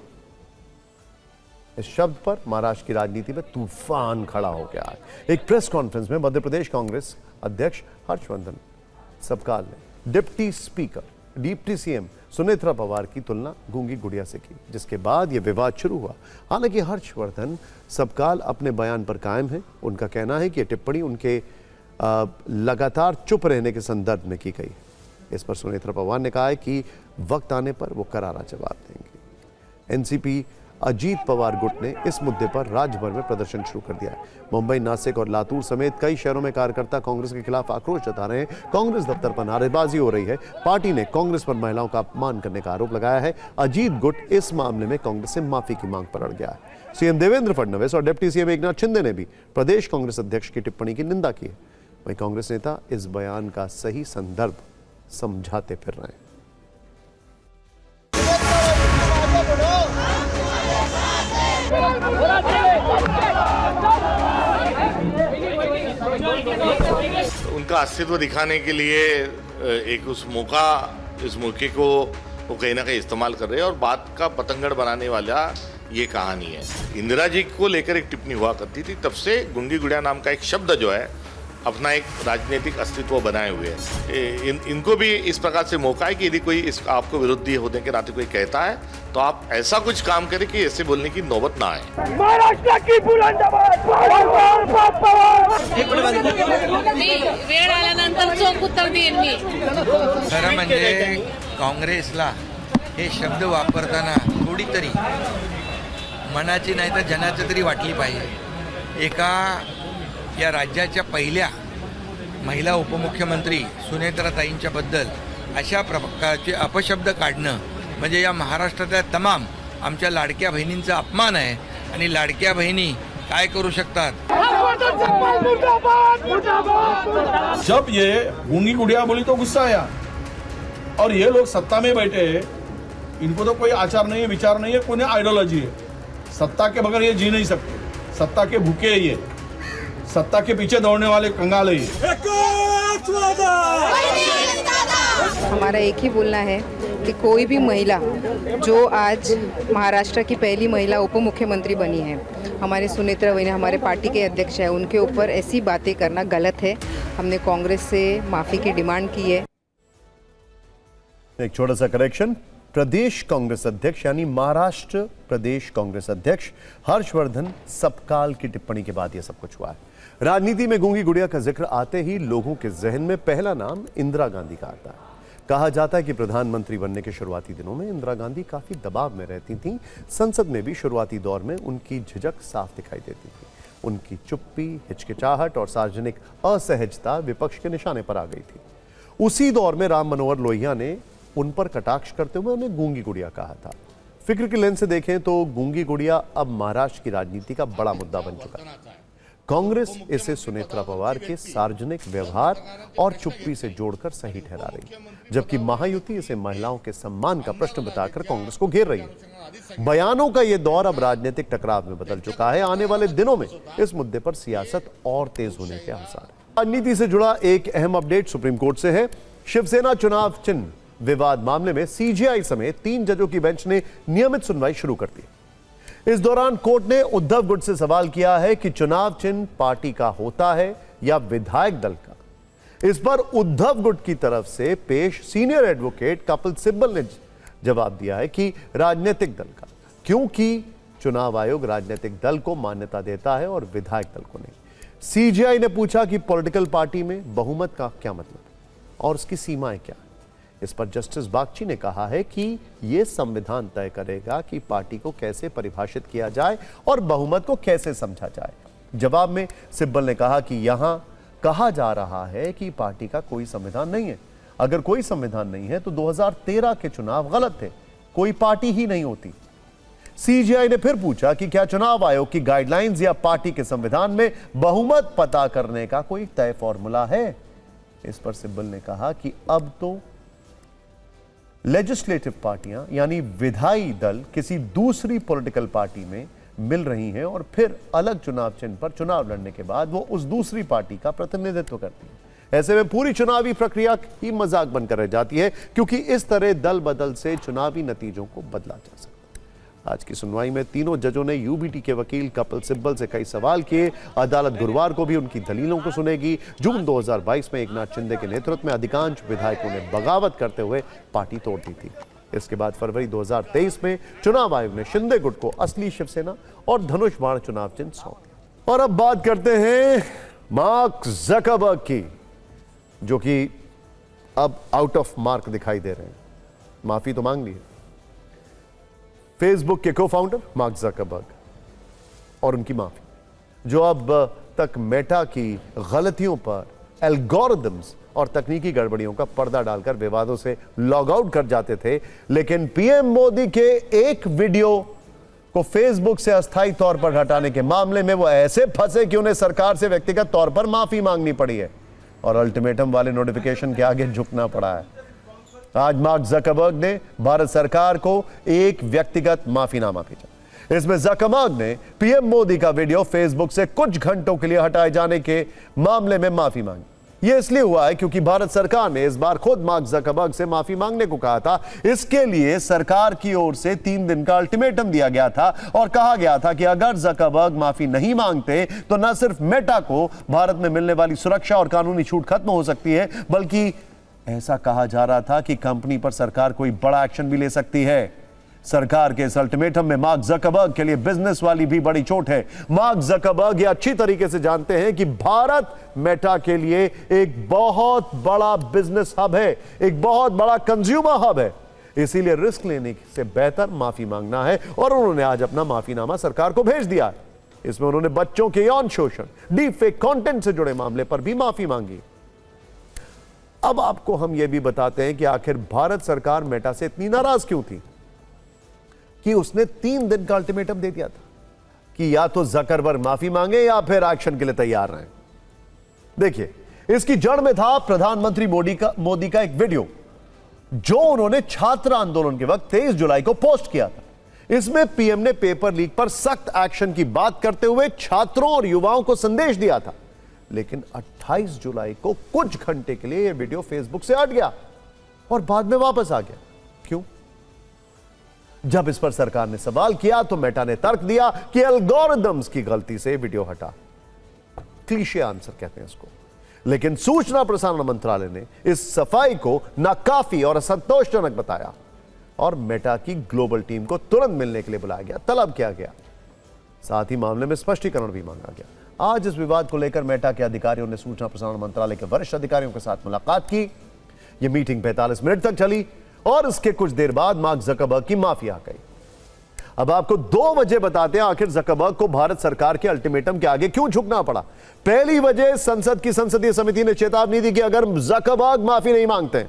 इस शब्द पर महाराष्ट्र की राजनीति में तूफान खड़ा हो गया है। एक प्रेस कॉन्फ्रेंस में मध्य प्रदेश कांग्रेस अध्यक्ष हर्षवर्धन सबकाल ने डिप्टी सीएम सुनेत्रा पवार की तुलना गूंगी गुड़िया से की, जिसके बाद यह विवाद शुरू हुआ। हालांकि हर्षवर्धन सबकाल अपने बयान पर कायम है। उनका कहना है कि यह टिप्पणी उनके लगातार चुप रहने के संदर्भ में की गई। इस पर सुनेत्रा पवार ने कहा है कि वक्त आने पर वो करारा जवाब देंगे। एनसीपी अजीत पवार गुट ने इस मुद्दे पर राज्य भर में प्रदर्शन शुरू कर दिया है। मुंबई, नासिक और लातूर समेत कई शहरों में कार्यकर्ता कांग्रेस के खिलाफ आक्रोश जता रहे हैं। कांग्रेस दफ्तर पर नारेबाजी हो रही है। पार्टी ने कांग्रेस पर महिलाओं का अपमान करने का आरोप लगाया है। अजीत गुट इस मामले में कांग्रेस से माफी की मांग पर अड़ गया है। सीएम देवेंद्र फडणवीस और डिप्टी सीएम एकनाथ शिंदे ने भी प्रदेश कांग्रेस अध्यक्ष की टिप्पणी की निंदा की है। वहीं कांग्रेस नेता इस बयान का सही संदर्भ समझाते फिर रहे हैं। उनका अस्तित्व दिखाने के लिए एक इस मौके को वो कहीं ना कहीं इस्तेमाल कर रहे हैं और बात का पतंगड़ बनाने वाला ये कहानी है। इंदिरा जी को लेकर एक टिप्पणी हुआ करती थी, तब से गुंगी गुड़िया नाम का एक शब्द जो है अपना एक राजनीतिक अस्तित्व बनाए हुए है। इनको भी इस प्रकार से मौका है कि यदि कोई इस आपको विरोधी होने के नाते कोई कहता है तो आप ऐसा कुछ काम करें कि ऐसे बोलने की नौबत ना आए। महाराष्ट्र की वेळ आल्यानंतर चोख उत्तर देईन मी। खरं म्हणजे काँग्रेसला हे शब्द वापरताना थोडी तरी मनाची नाही तर जनाची तरी वाटली पाहिजे। एका या राज्याच्या पहिल्या महिला उपमुख्यमंत्री सुनेत्राताईंच्या बद्दल अशा प्रकारचे अपशब्द काढणं म्हणजे या महाराष्ट्रातल्या तमाम आमच्या लाडक्या बहिणींचा अपमान आहे आणि लाडक्या बहिणी काय करू शकतात। जब ये गूंगी गुड़िया बोली तो गुस्सा आया और ये लोग सत्ता में बैठे, इनको तो कोई आचार नहीं है, विचार नहीं है, कोई आइडियोलॉजी है। सत्ता के बगैर ये जी नहीं सकते, सत्ता के भूखे है ये, सत्ता के पीछे दौड़ने वाले कंगाल है ये। हमारा एक ही बोलना है कि कोई भी महिला जो आज महाराष्ट्र की पहली महिला उप मुख्यमंत्री बनी है, हमारे सुनेत्रा बहन हमारे पार्टी के अध्यक्ष है, उनके ऊपर ऐसी बातें करना गलत है। हमने कांग्रेस से माफ़ी की डिमांड की है। एक छोटा सा करेक्शन, प्रदेश कांग्रेस अध्यक्ष यानी महाराष्ट्र प्रदेश कांग्रेस अध्यक्ष हर्षवर्धन सबकाल की टिप्पणी के बाद यह सब कुछ हुआ है। राजनीति में गूंगी गुड़िया का जिक्र आते ही लोगों के जहन में पहला नाम इंदिरा गांधी का आता है। कहा जाता है कि प्रधानमंत्री बनने के शुरुआती दिनों में इंदिरा गांधी काफी दबाव में रहती थीं। संसद में भी शुरुआती दौर में उनकी झिझक साफ दिखाई देती थी। उनकी चुप्पी, हिचकिचाहट और सार्वजनिक असहजता विपक्ष के निशाने पर आ गई थी। उसी दौर में राम मनोहर लोहिया ने उन पर कटाक्ष करते हुए उन्हें गूंगी गुड़िया कहा था। फिक्र की लेंस से देखें तो गूंगी गुड़िया अब महाराष्ट्र की राजनीति का बड़ा मुद्दा बन चुका है। कांग्रेस इसे सुनेत्रा पवार के सार्वजनिक व्यवहार और चुप्पी से जोड़कर सही ठहरा रही है, जबकि महायुति इसे महिलाओं के सम्मान का प्रश्न बताकर कांग्रेस को घेर रही है। बयानों का यह दौर अब राजनीतिक टकराव में बदल चुका है। आने वाले दिनों में इस मुद्दे पर सियासत और तेज होने के आसार हैं। राजनीति से जुड़ा एक अहम अपडेट सुप्रीम कोर्ट से है। शिवसेना चुनाव चिन्ह विवाद मामले में सीजेआई समेत 3 जजों की बेंच ने नियमित सुनवाई शुरू कर दी। इस दौरान कोर्ट ने उद्धव गुट से सवाल किया है कि चुनाव चिन्ह पार्टी का होता है या विधायक दल का। इस पर उद्धव गुट की तरफ से पेश सीनियर एडवोकेट कपिल सिब्बल ने जवाब दिया है कि राजनीतिक दल का, क्योंकि चुनाव आयोग राजनीतिक दल को मान्यता देता है और विधायक दल को नहीं। सीजेआई ने पूछा कि पॉलिटिकल पार्टी में बहुमत का क्या मतलब और उसकी सीमाएं क्या है। इस पर जस्टिस बागची ने कहा है कि यह संविधान तय करेगा कि पार्टी को कैसे परिभाषित किया जाए और बहुमत को कैसे समझा जाए। जवाब में सिब्बल ने कहा कि यहां कहा जा रहा है कि पार्टी का कोई संविधान नहीं है। अगर कोई संविधान नहीं है तो 2013 के चुनाव गलत थे, कोई पार्टी ही नहीं होती। सीजेआई ने फिर पूछा कि क्या चुनाव आयोग की गाइडलाइंस या पार्टी के संविधान में बहुमत पता करने का कोई तय फॉर्मूला है। इस पर सिब्बल ने कहा कि अब तो लेजिस्लेटिव पार्टियां यानी विधायी दल किसी दूसरी पॉलिटिकल पार्टी में मिल रही हैं और फिर अलग चुनाव चिन्ह पर चुनाव लड़ने के बाद वो उस दूसरी पार्टी का प्रतिनिधित्व करती है। ऐसे में पूरी चुनावी प्रक्रिया ही मजाक बनकर रह जाती है, क्योंकि इस तरह दल बदल से चुनावी नतीजों को बदला जा सकता है। आज की सुनवाई में तीनों जजों ने यूबीटी के वकील कपिल सिब्बल से कई सवाल किए। अदालत गुरुवार को भी उनकी दलीलों को सुनेगी। जून 2022 में एकनाथ शिंदे के नेतृत्व में अधिकांश विधायकों ने बगावत करते हुए पार्टी तोड़ दी थी। इसके बाद फरवरी 2023 में चुनाव आयोग ने शिंदे गुट को असली शिवसेना और धनुष बाण चुनाव चिन्ह सौंप दिया। और अब बात करते हैं मार्क ज़करबर्ग की, जो कि अब आउट ऑफ मार्क दिखाई दे रहे हैं। माफी तो मांग ली है फेसबुक के को-फाउंडर मार्क ज़करबर्ग और उनकी माफी, जो अब तक मेटा की गलतियों पर, एल्गोरिदम्स और तकनीकी गड़बड़ियों का पर्दा डालकर विवादों से लॉग आउट कर जाते थे, लेकिन पीएम मोदी के एक वीडियो को फेसबुक से अस्थायी तौर पर हटाने के मामले में वो ऐसे फंसे कि उन्हें सरकार से व्यक्तिगत तौर पर माफी मांगनी पड़ी है और अल्टीमेटम वाले नोटिफिकेशन के आगे झुकना पड़ा है। आज मार्क जकरबर्ग ने भारत सरकार को एक व्यक्तिगत माफीनामा भेजा। इसमें जकरबर्ग ने पीएम मोदी का वीडियो फेसबुक से कुछ घंटों के लिए हटाए जाने के मामले में माफी मांगी। यह इसलिए हुआ है क्योंकि भारत सरकार ने इस बार खुद मार्क जकरबर्ग से माफी मांगने को कहा था। इसके लिए सरकार की ओर से 3 दिन का अल्टीमेटम दिया गया था और कहा गया था कि अगर जकरबर्ग माफी नहीं मांगते तो न सिर्फ मेटा को भारत में मिलने वाली सुरक्षा और कानूनी छूट खत्म हो सकती है, बल्कि ऐसा कहा जा रहा था कि कंपनी पर सरकार कोई बड़ा एक्शन भी ले सकती है। सरकार के इस अल्टीमेटम में मार्क जकरबर्ग के लिए बिजनेस वाली भी बड़ी चोट है। मार्क जकरबर्ग ये अच्छी तरीके से जानते हैं कि भारत मेटा के लिए एक बहुत बड़ा बिजनेस हब है, एक बहुत बड़ा कंज्यूमर हब है। इसीलिए रिस्क लेने से बेहतर माफी मांगना है और उन्होंने आज अपना माफीनामा सरकार को भेज दिया है। इसमें उन्होंने बच्चों के यौन शोषण, डीप फेक कंटेंट से जुड़े मामले पर भी माफी मांगी। अब आपको हम यह भी बताते हैं कि आखिर भारत सरकार मेटा से इतनी नाराज क्यों थी कि उसने 3 दिन का अल्टीमेटम दे दिया था कि या तो जकरबर्ग माफी मांगे या फिर एक्शन के लिए तैयार रहें। देखिए, इसकी जड़ में था प्रधानमंत्री मोदी का एक वीडियो जो उन्होंने छात्र आंदोलन के वक्त 23 जुलाई को पोस्ट किया था। इसमें पीएम ने पेपर लीक पर सख्त एक्शन की बात करते हुए छात्रों और युवाओं को संदेश दिया था। लेकिन 28 जुलाई को कुछ घंटे के लिए यह वीडियो फेसबुक से हट गया और बाद में वापस आ गया। क्यों? जब इस पर सरकार ने सवाल किया तो मेटा ने तर्क दिया कि एल्गोरिदम्स की गलती से वीडियो हटा। क्लीशे आंसर कहते हैं इसको। लेकिन सूचना प्रसारण मंत्रालय ने इस सफाई को नाकाफी और असंतोषजनक बताया और मेटा की ग्लोबल टीम को तुरंत मिलने के लिए बुलाया गया, तलब किया गया। साथ ही मामले में स्पष्टीकरण भी मांगा गया। आज इस विवाद को लेकर मेटा के अधिकारियों ने सूचना प्रसारण मंत्रालय के वरिष्ठ अधिकारियों के साथ मुलाकात की। यह मीटिंग 45 मिनट तक चली और इसके कुछ देर बाद मार्क जकरबर्ग की माफी आ गई। अब आपको 2 वजह बताते हैं आखिर जकरबर्ग को भारत सरकार के अल्टीमेटम के आगे क्यों झुकना पड़ा। पहली वजह, संसद की संसदीय समिति ने चेतावनी दी कि अगर जकरबर्ग माफी नहीं मांगते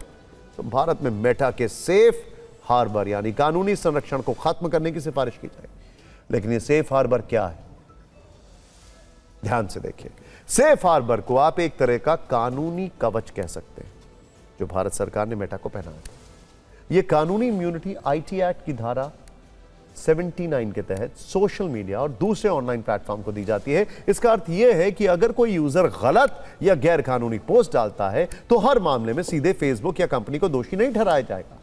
तो भारत में मेटा के सेफ हार्बर यानी कानूनी संरक्षण को खत्म करने की सिफारिश की जाएगी। लेकिन यह सेफ हार्बर क्या है? ध्यान से देखिए। सेफ हार्बर को आप एक तरह का कानूनी कवच कह सकते हैं जो भारत सरकार ने मेटा को पहनाया था। यह कानूनी इम्यूनिटी आईटी एक्ट की धारा 79 के तहत सोशल मीडिया और दूसरे ऑनलाइन प्लेटफॉर्म को दी जाती है। इसका अर्थ यह है कि अगर कोई यूजर गलत या गैर कानूनी पोस्ट डालता है तो हर मामले में सीधे फेसबुक या कंपनी को दोषी नहीं ठहराया जाएगा,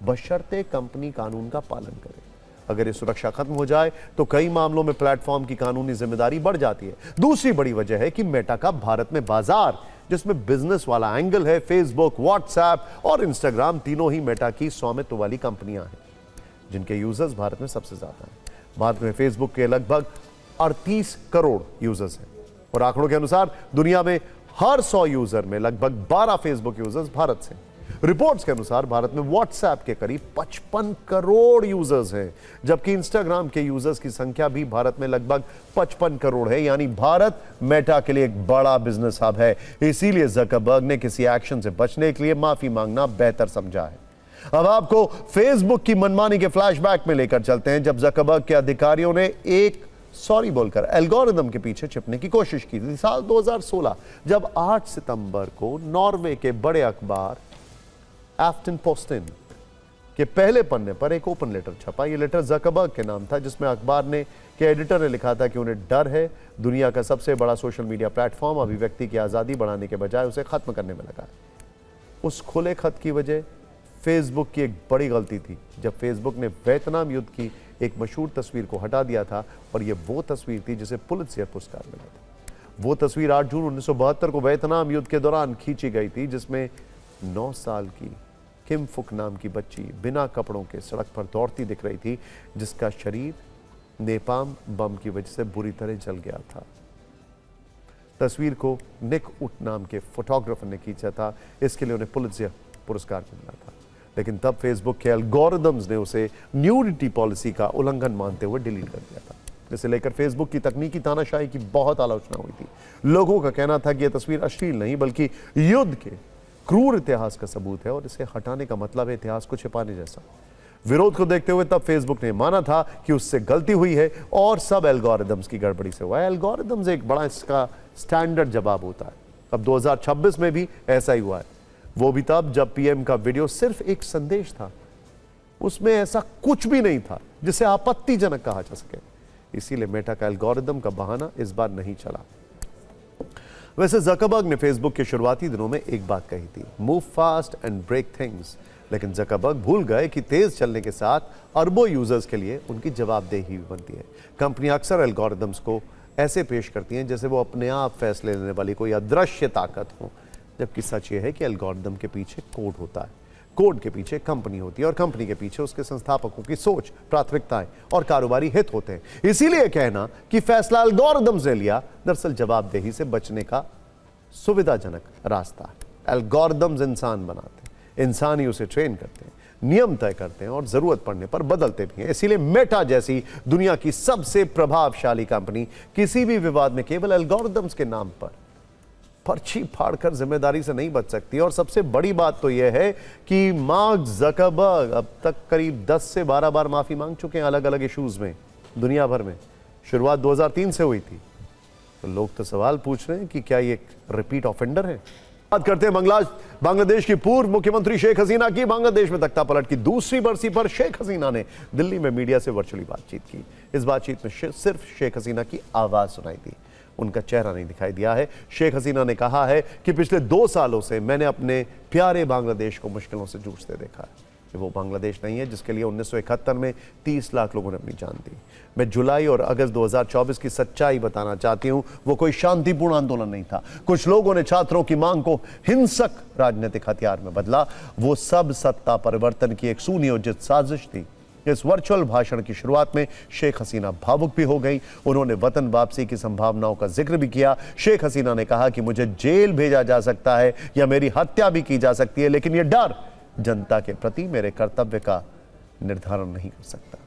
बशर्ते कंपनी कानून का पालन करे। अगर ये सुरक्षा खत्म हो जाए तो कई मामलों में प्लेटफॉर्म की कानूनी जिम्मेदारी बढ़ जाती है। दूसरी बड़ी वजह है कि मेटा का भारत में बाजार, जिसमें बिजनेस वाला एंगल है, फेसबुक, व्हाट्सएप और इंस्टाग्राम तीनों ही मेटा की स्वामित्व वाली कंपनियां हैं जिनके यूजर्स भारत में सबसे ज्यादा हैं। भारत में फेसबुक के लगभग 38 करोड़ यूजर्स हैं और आंकड़ों के अनुसार दुनिया में हर 100 यूजर में लगभग 12 फेसबुक यूजर्स भारत से। रिपोर्ट्स के अनुसार भारत में व्हाट्सएप के करीब 55 करोड़ यूजर्स हैं, जबकि इंस्टाग्राम के यूजर्स की संख्या भी भारत में लगभग 55 करोड़ है। यानी भारत मेटा के लिए एक बड़ा बिजनेस हब है। इसीलिए जकरबर्ग ने किसी एक्शन से बचने के लिए माफी मांगना बेहतर समझा है। अब आपको फेसबुक की मनमानी के फ्लैशबैक में लेकर चलते हैं, जब जकरबर्ग के अधिकारियों ने एक सॉरी बोलकर एल्गोरिदम के पीछे छिपने की कोशिश की थी। साल 2016 जब 8 सितंबर को नॉर्वे के बड़े अखबार आफ्टनपोस्टन के पहले पन्ने पर एक ओपन लेटर छपा। यह लेटर जकरबर्ग के नाम था, जिसमें अखबार के एडिटर ने लिखा था कि उन्हें डर है दुनिया का सबसे बड़ा सोशल मीडिया प्लेटफॉर्म अभिव्यक्ति की आज़ादी बढ़ाने के बजाय उसे खत्म करने में लगा है। उस खुले खत की वजह फेसबुक की एक बड़ी गलती थी जब फेसबुक ने वियतनाम युद्ध की एक मशहूर तस्वीर को हटा दिया था और यह वो तस्वीर थी जिसे पुलित्जर पुरस्कार मिला था। वो तस्वीर 8 जून 1972 को वियतनाम युद्ध के दौरान खींची गई थी, जिसमें 9 साल की किम फुक नाम की बच्ची बिना कपड़ों के सड़क पर दौड़ती दिख रही थी, जिसका शरीर नेपाम बम की वजह से बुरी तरह जल गया था। तस्वीर को निक उट नाम के फोटोग्राफर ने खींचा था। इसके लिए उन्हें पुलित्जर पुरस्कार मिला था। लेकिन तब फेसबुक के एल्गोरिदम्स ने उसे न्यूडिटी पॉलिसी का उल्लंघन मानते हुए डिलीट कर दिया था। इसे लेकर फेसबुक की तकनीकी तानाशाही की बहुत आलोचना हुई थी। लोगों का कहना था कि यह तस्वीर अश्लील नहीं बल्कि युद्ध के क्रूर इतिहास का सबूत है और इसे हटाने का मतलब है इतिहास को छिपाने जैसा। विरोध को देखते हुए तब फेसबुक ने माना था कि उससे गलती हुई है और सब एल्गोरिदम्स की गड़बड़ी से हुआ है। एल्गोरिदम्स एक बड़ा इसका स्टैंडर्ड जवाब होता है। अब 2026 में भी ऐसा ही हुआ है। वो भी तब जब पीएम का वीडियो सिर्फ एक संदेश था, उसमें ऐसा कुछ भी नहीं था जिसे आपत्तिजनक कहा जा सके। इसीलिए मेटा का एल्गोरिदम का बहाना इस बार नहीं चला। वैसे जकरबर्ग ने फेसबुक के शुरुआती दिनों में एक बात कही थी, move fast and break things, लेकिन जकरबर्ग भूल गए कि तेज चलने के साथ अरबों यूजर्स के लिए उनकी जवाबदेही भी बनती है। कंपनियां अक्सर एल्गोरिदम्स को ऐसे पेश करती हैं जैसे वो अपने आप फैसले लेने वाली कोई अदृश्य ताकत हो, जबकि सच ये है कि एल्गोरिदम के पीछे कोड होता है, कोड के पीछे कंपनी होती है और कंपनी के पीछे उसके संस्थापकों की सोच, प्राथमिकताएं और कारोबारी हित होते हैं। इसीलिए कहना कि फैसला एल्गोरिदम से लिया दरअसल जवाबदेही से बचने का सुविधाजनक रास्ता है। एल्गोरिदम्स इंसान बनाते हैं, इंसान ही उसे ट्रेन करते हैं, नियम तय करते हैं और जरूरत पड़ने पर बदलते भी हैं। इसीलिए मेटा जैसी दुनिया की सबसे प्रभावशाली कंपनी किसी भी विवाद में केवल एल्गोरिदम्स के नाम पर पर्ची फाड़कर जिम्मेदारी से नहीं बच सकती। और सबसे बड़ी बात तो यह है कि मार्क जकरबर्ग अब तक करीब 10 से 12 बार माफी मांग चुके हैं अलग अलग इश्यूज में दुनिया भर में। शुरुआत 2003 से हुई थी, तो लोग तो सवाल पूछ रहे हैं कि क्या ये रिपीट ऑफेंडर है। बात करते हैं बांग्लादेश की पूर्व मुख्यमंत्री शेख हसीना की। बांग्लादेश में तख्ता पलट की दूसरी बरसी पर शेख हसीना ने दिल्ली में मीडिया से वर्चुअली बातचीत की। इस बातचीत में सिर्फ शेख हसीना की आवाज सुनाई दी, उनका चेहरा नहीं दिखाई दिया है। शेख हसीना ने कहा है कि पिछले 2 सालों से मैंने अपने प्यारे बांग्लादेश को मुश्किलों से जूझते देखा है। ये वो बांग्लादेश नहीं है जिसके लिए 1971 में 30 लाख लोगों ने अपनी जान दी। मैं जुलाई और अगस्त 2024 की सच्चाई बताना चाहती हूं। वो कोई शांतिपूर्ण आंदोलन नहीं था। कुछ लोगों ने छात्रों की मांग को हिंसक राजनीतिक हथियार में बदला। वो सब सत्ता परिवर्तन की एक सुनियोजित साजिश थी। इस वर्चुअल भाषण की शुरुआत में शेख हसीना भावुक भी हो गई। उन्होंने वतन वापसी की संभावनाओं का जिक्र भी किया। शेख हसीना ने कहा कि मुझे जेल भेजा जा सकता है या मेरी हत्या भी की जा सकती है, लेकिन यह डर जनता के प्रति मेरे कर्तव्य का निर्धारण नहीं कर सकता।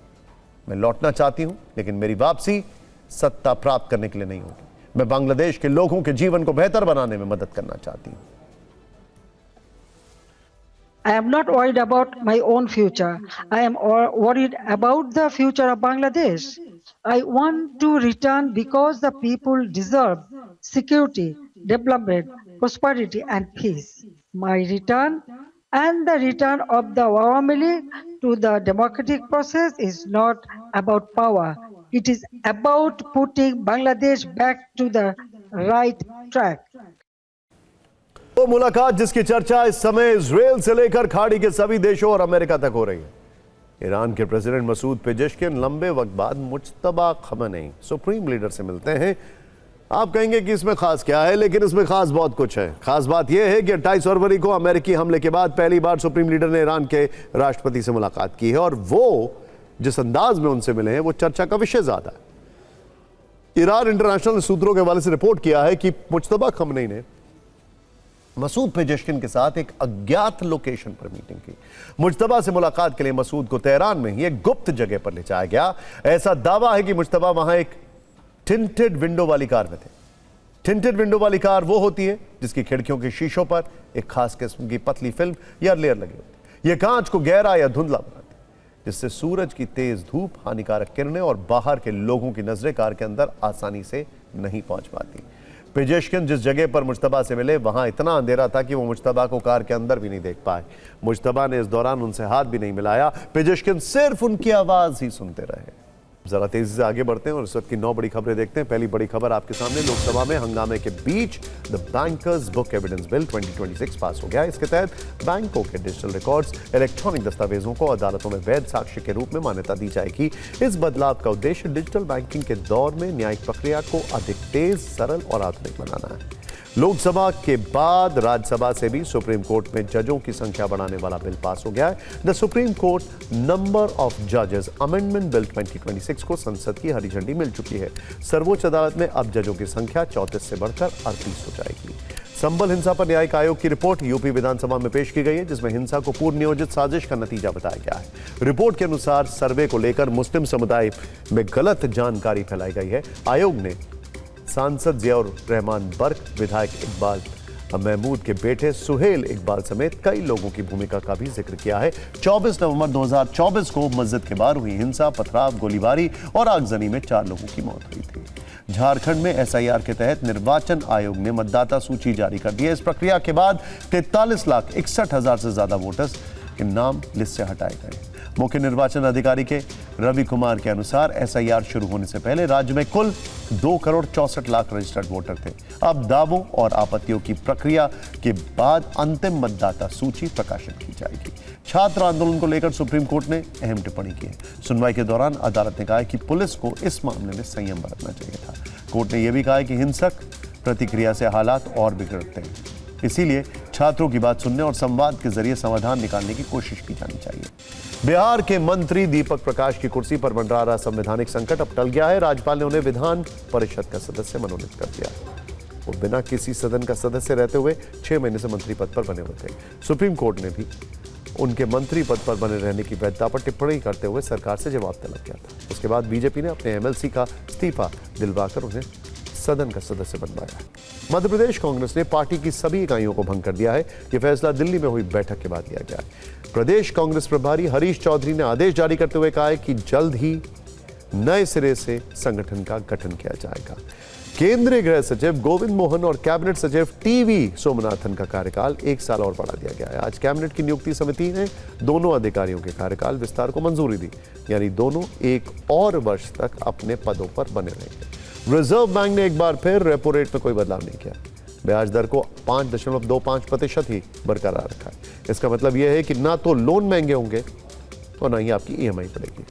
मैं लौटना चाहती हूं, लेकिन मेरी वापसी सत्ता प्राप्त करने के लिए नहीं होगी। मैं बांग्लादेश के लोगों के जीवन को बेहतर बनाने में मदद करना चाहती हूं। I am not worried about my own future. I am worried about the future of Bangladesh. I want to return because the people deserve security, development, prosperity and peace. My return and the return of the Awami League to the democratic process is not about power. It is about putting Bangladesh back to the right track. वो मुलाकात जिसकी चर्चा इस समय इजराइल से लेकर खाड़ी के सभी देशों और अमेरिका तक हो रही है। ईरान के प्रेसिडेंट मसूद पेजेश्किन लंबे वक्त बाद मुज्तबा खमेनी सुप्रीम लीडर से मिलते हैं। आप कहेंगे कि इसमें खास क्या है, लेकिन इसमें खास बहुत कुछ है। खास बात यह है कि 28 फरवरी को अमेरिकी हमले के बाद पहली बार सुप्रीम लीडर ने ईरान के राष्ट्रपति से मुलाकात की है और वो जिस अंदाज में उनसे मिले हैं वो चर्चा का विषय ज्यादा है। ईरान इंटरनेशनल सूत्रों के हवाले से रिपोर्ट किया है कि मुज्तबा खमेनी ने मसूद पेजेश्किन के साथ एक अज्ञात लोकेशन पर मीटिंग की। मुज्तबा से मुलाकात के लिए मसूद को तेहरान में ही एक गुप्त जगह पर ले जाया गया। ऐसा दावा है कि मुज्तबा वहां एक टिंटेड विंडो वाली कार में थे। टिंटेड विंडो वाली कार वो होती है जिसकी खिड़कियों के शीशों पर एक खास किस्म की पतली फिल्म या लेयर लगी होती है। यह कांच को गहरा या धुंधला बनाती है, जिससे सूरज की तेज धूप, हानिकारक किरणें और बाहर के लोगों की नजरें कार के अंदर आसानी से नहीं पहुंच पाती। पेजेश्किन जिस जगह पर मुज्तबा से मिले वहां इतना अंधेरा था कि वो मुज्तबा को कार के अंदर भी नहीं देख पाए। मुज्तबा ने इस दौरान उनसे हाथ भी नहीं मिलाया। पेजेश्किन सिर्फ उनकी आवाज ही सुनते रहे। जरा तेजी से आगे बढ़ते हैं और इस वक्त की 9 बड़ी खबरें देखते हैं। पहली बड़ी खबर आपके सामने, लोकसभा में हंगामे के बीच the bankers book evidence bill 2026 pass हो गया। इसके तहत बैंकों के डिजिटल रिकॉर्ड्स, इलेक्ट्रॉनिक दस्तावेजों को अदालतों में वैध साक्ष्य के रूप में मान्यता दी जाएगी। इस बदलाव का उद्देश्य डिजिटल बैंकिंग के दौर में न्यायिक प्रक्रिया को अधिक तेज, सरल और आधुनिक बनाना है। लोकसभा के बाद राज्यसभा से भी सुप्रीम कोर्ट में जजों की संख्या बढ़ाने वाला बिल पास हो गया है। The supreme court number of जजेस अमेंडमेंट बिल 2026 को संसद की हरी झंडी मिल चुकी है। सर्वोच्च अदालत में अब जजों की संख्या 34 से बढ़कर 38 हो जाएगी। संभल हिंसा पर न्यायिक आयोग की रिपोर्ट यूपी विधानसभा में पेश की गई है, जिसमें हिंसा को पूर्व नियोजित साजिश का नतीजा बताया गया है। रिपोर्ट के अनुसार सर्वे को लेकर मुस्लिम समुदाय में गलत जानकारी फैलाई गई है। आयोग ने सांसद जियाउर रहमान बर्क, विधायक इकबाल महमूद के बेटे सुहेल इकबाल समेत कई लोगों की भूमिका का भी जिक्र किया है। 24 नवंबर 2024 को मस्जिद के बाहर हुई हिंसा, पथराव, गोलीबारी और आगजनी में 4 लोगों की मौत हुई थी। झारखंड में एसआईआर के तहत निर्वाचन आयोग ने मतदाता सूची जारी कर दी है। इस प्रक्रिया के बाद 43,61,000 से ज्यादा वोटर्स के नाम लिस्ट से हटाए गए। मुख्य निर्वाचन अधिकारी के रवि कुमार के अनुसार एसआईआर शुरू होने से पहले राज्य में कुल 2,64,00,000 रजिस्टर्ड वोटर थे। अब दावों और आपत्तियों की प्रक्रिया के बाद अंतिम मतदाता सूची प्रकाशित की जाएगी। छात्र आंदोलन को लेकर सुप्रीम कोर्ट ने अहम टिप्पणी की है। सुनवाई के दौरान अदालत ने कहा है कि पुलिस को इस मामले में संयम बरतना चाहिए था। कोर्ट ने यह भी कहा है कि हिंसक प्रतिक्रिया से हालात और बिगड़ते हैं, इसीलिए छात्रों की बात सुनने और संवाद के जरिए समाधान निकालने की कोशिश की जानी चाहिए। बिहार के मंत्री दीपक प्रकाश की कुर्सी पर मंडरा रहा संवैधानिक संकट अब टल गया है। राज्यपाल ने उन्हें विधान परिषद का सदस्य मनोनीत कर दिया। वो बिना किसी सदन का सदस्य रहते हुए 6 महीने से मंत्री पद पर बने हुए थे। सुप्रीम कोर्ट ने भी उनके मंत्री पद पर बने रहने की वैधता पर टिप्पणी करते हुए सरकार से जवाब तलब किया था। उसके बाद बीजेपी ने अपने एमएलसी का इस्तीफा दिलवाकर उन्हें सदन का सदस्य बनवाया। मध्य प्रदेश कांग्रेस ने पार्टी की सभी इकाइयों को भंग कर दिया है। यह फैसला दिल्ली में हुई बैठक के बाद लिया गया है। प्रदेश कांग्रेस प्रभारी हरीश चौधरी ने आदेश जारी करते हुए कहा है कि जल्द ही नए सिरे से संगठन का गठन किया जाएगा। केंद्रीय गृह सचिव गोविंद मोहन और कैबिनेट सचिव टीवी सोमनाथन का कार्यकाल 1 साल और बढ़ा दिया गया है। आज कैबिनेट की नियुक्ति समिति ने दोनों अधिकारियों के कार्यकाल विस्तार को मंजूरी दी, यानी दोनों 1 और वर्ष तक अपने पदों पर बने रहेंगे। रिजर्व बैंक ने एक बार फिर रेपो रेट में कोई बदलाव नहीं किया। ब्याज दर को 5.25% ही बरकरार रखा है। इसका मतलब यह है कि ना तो लोन महंगे होंगे और ना ही आपकी ईएमआई पड़ेगी।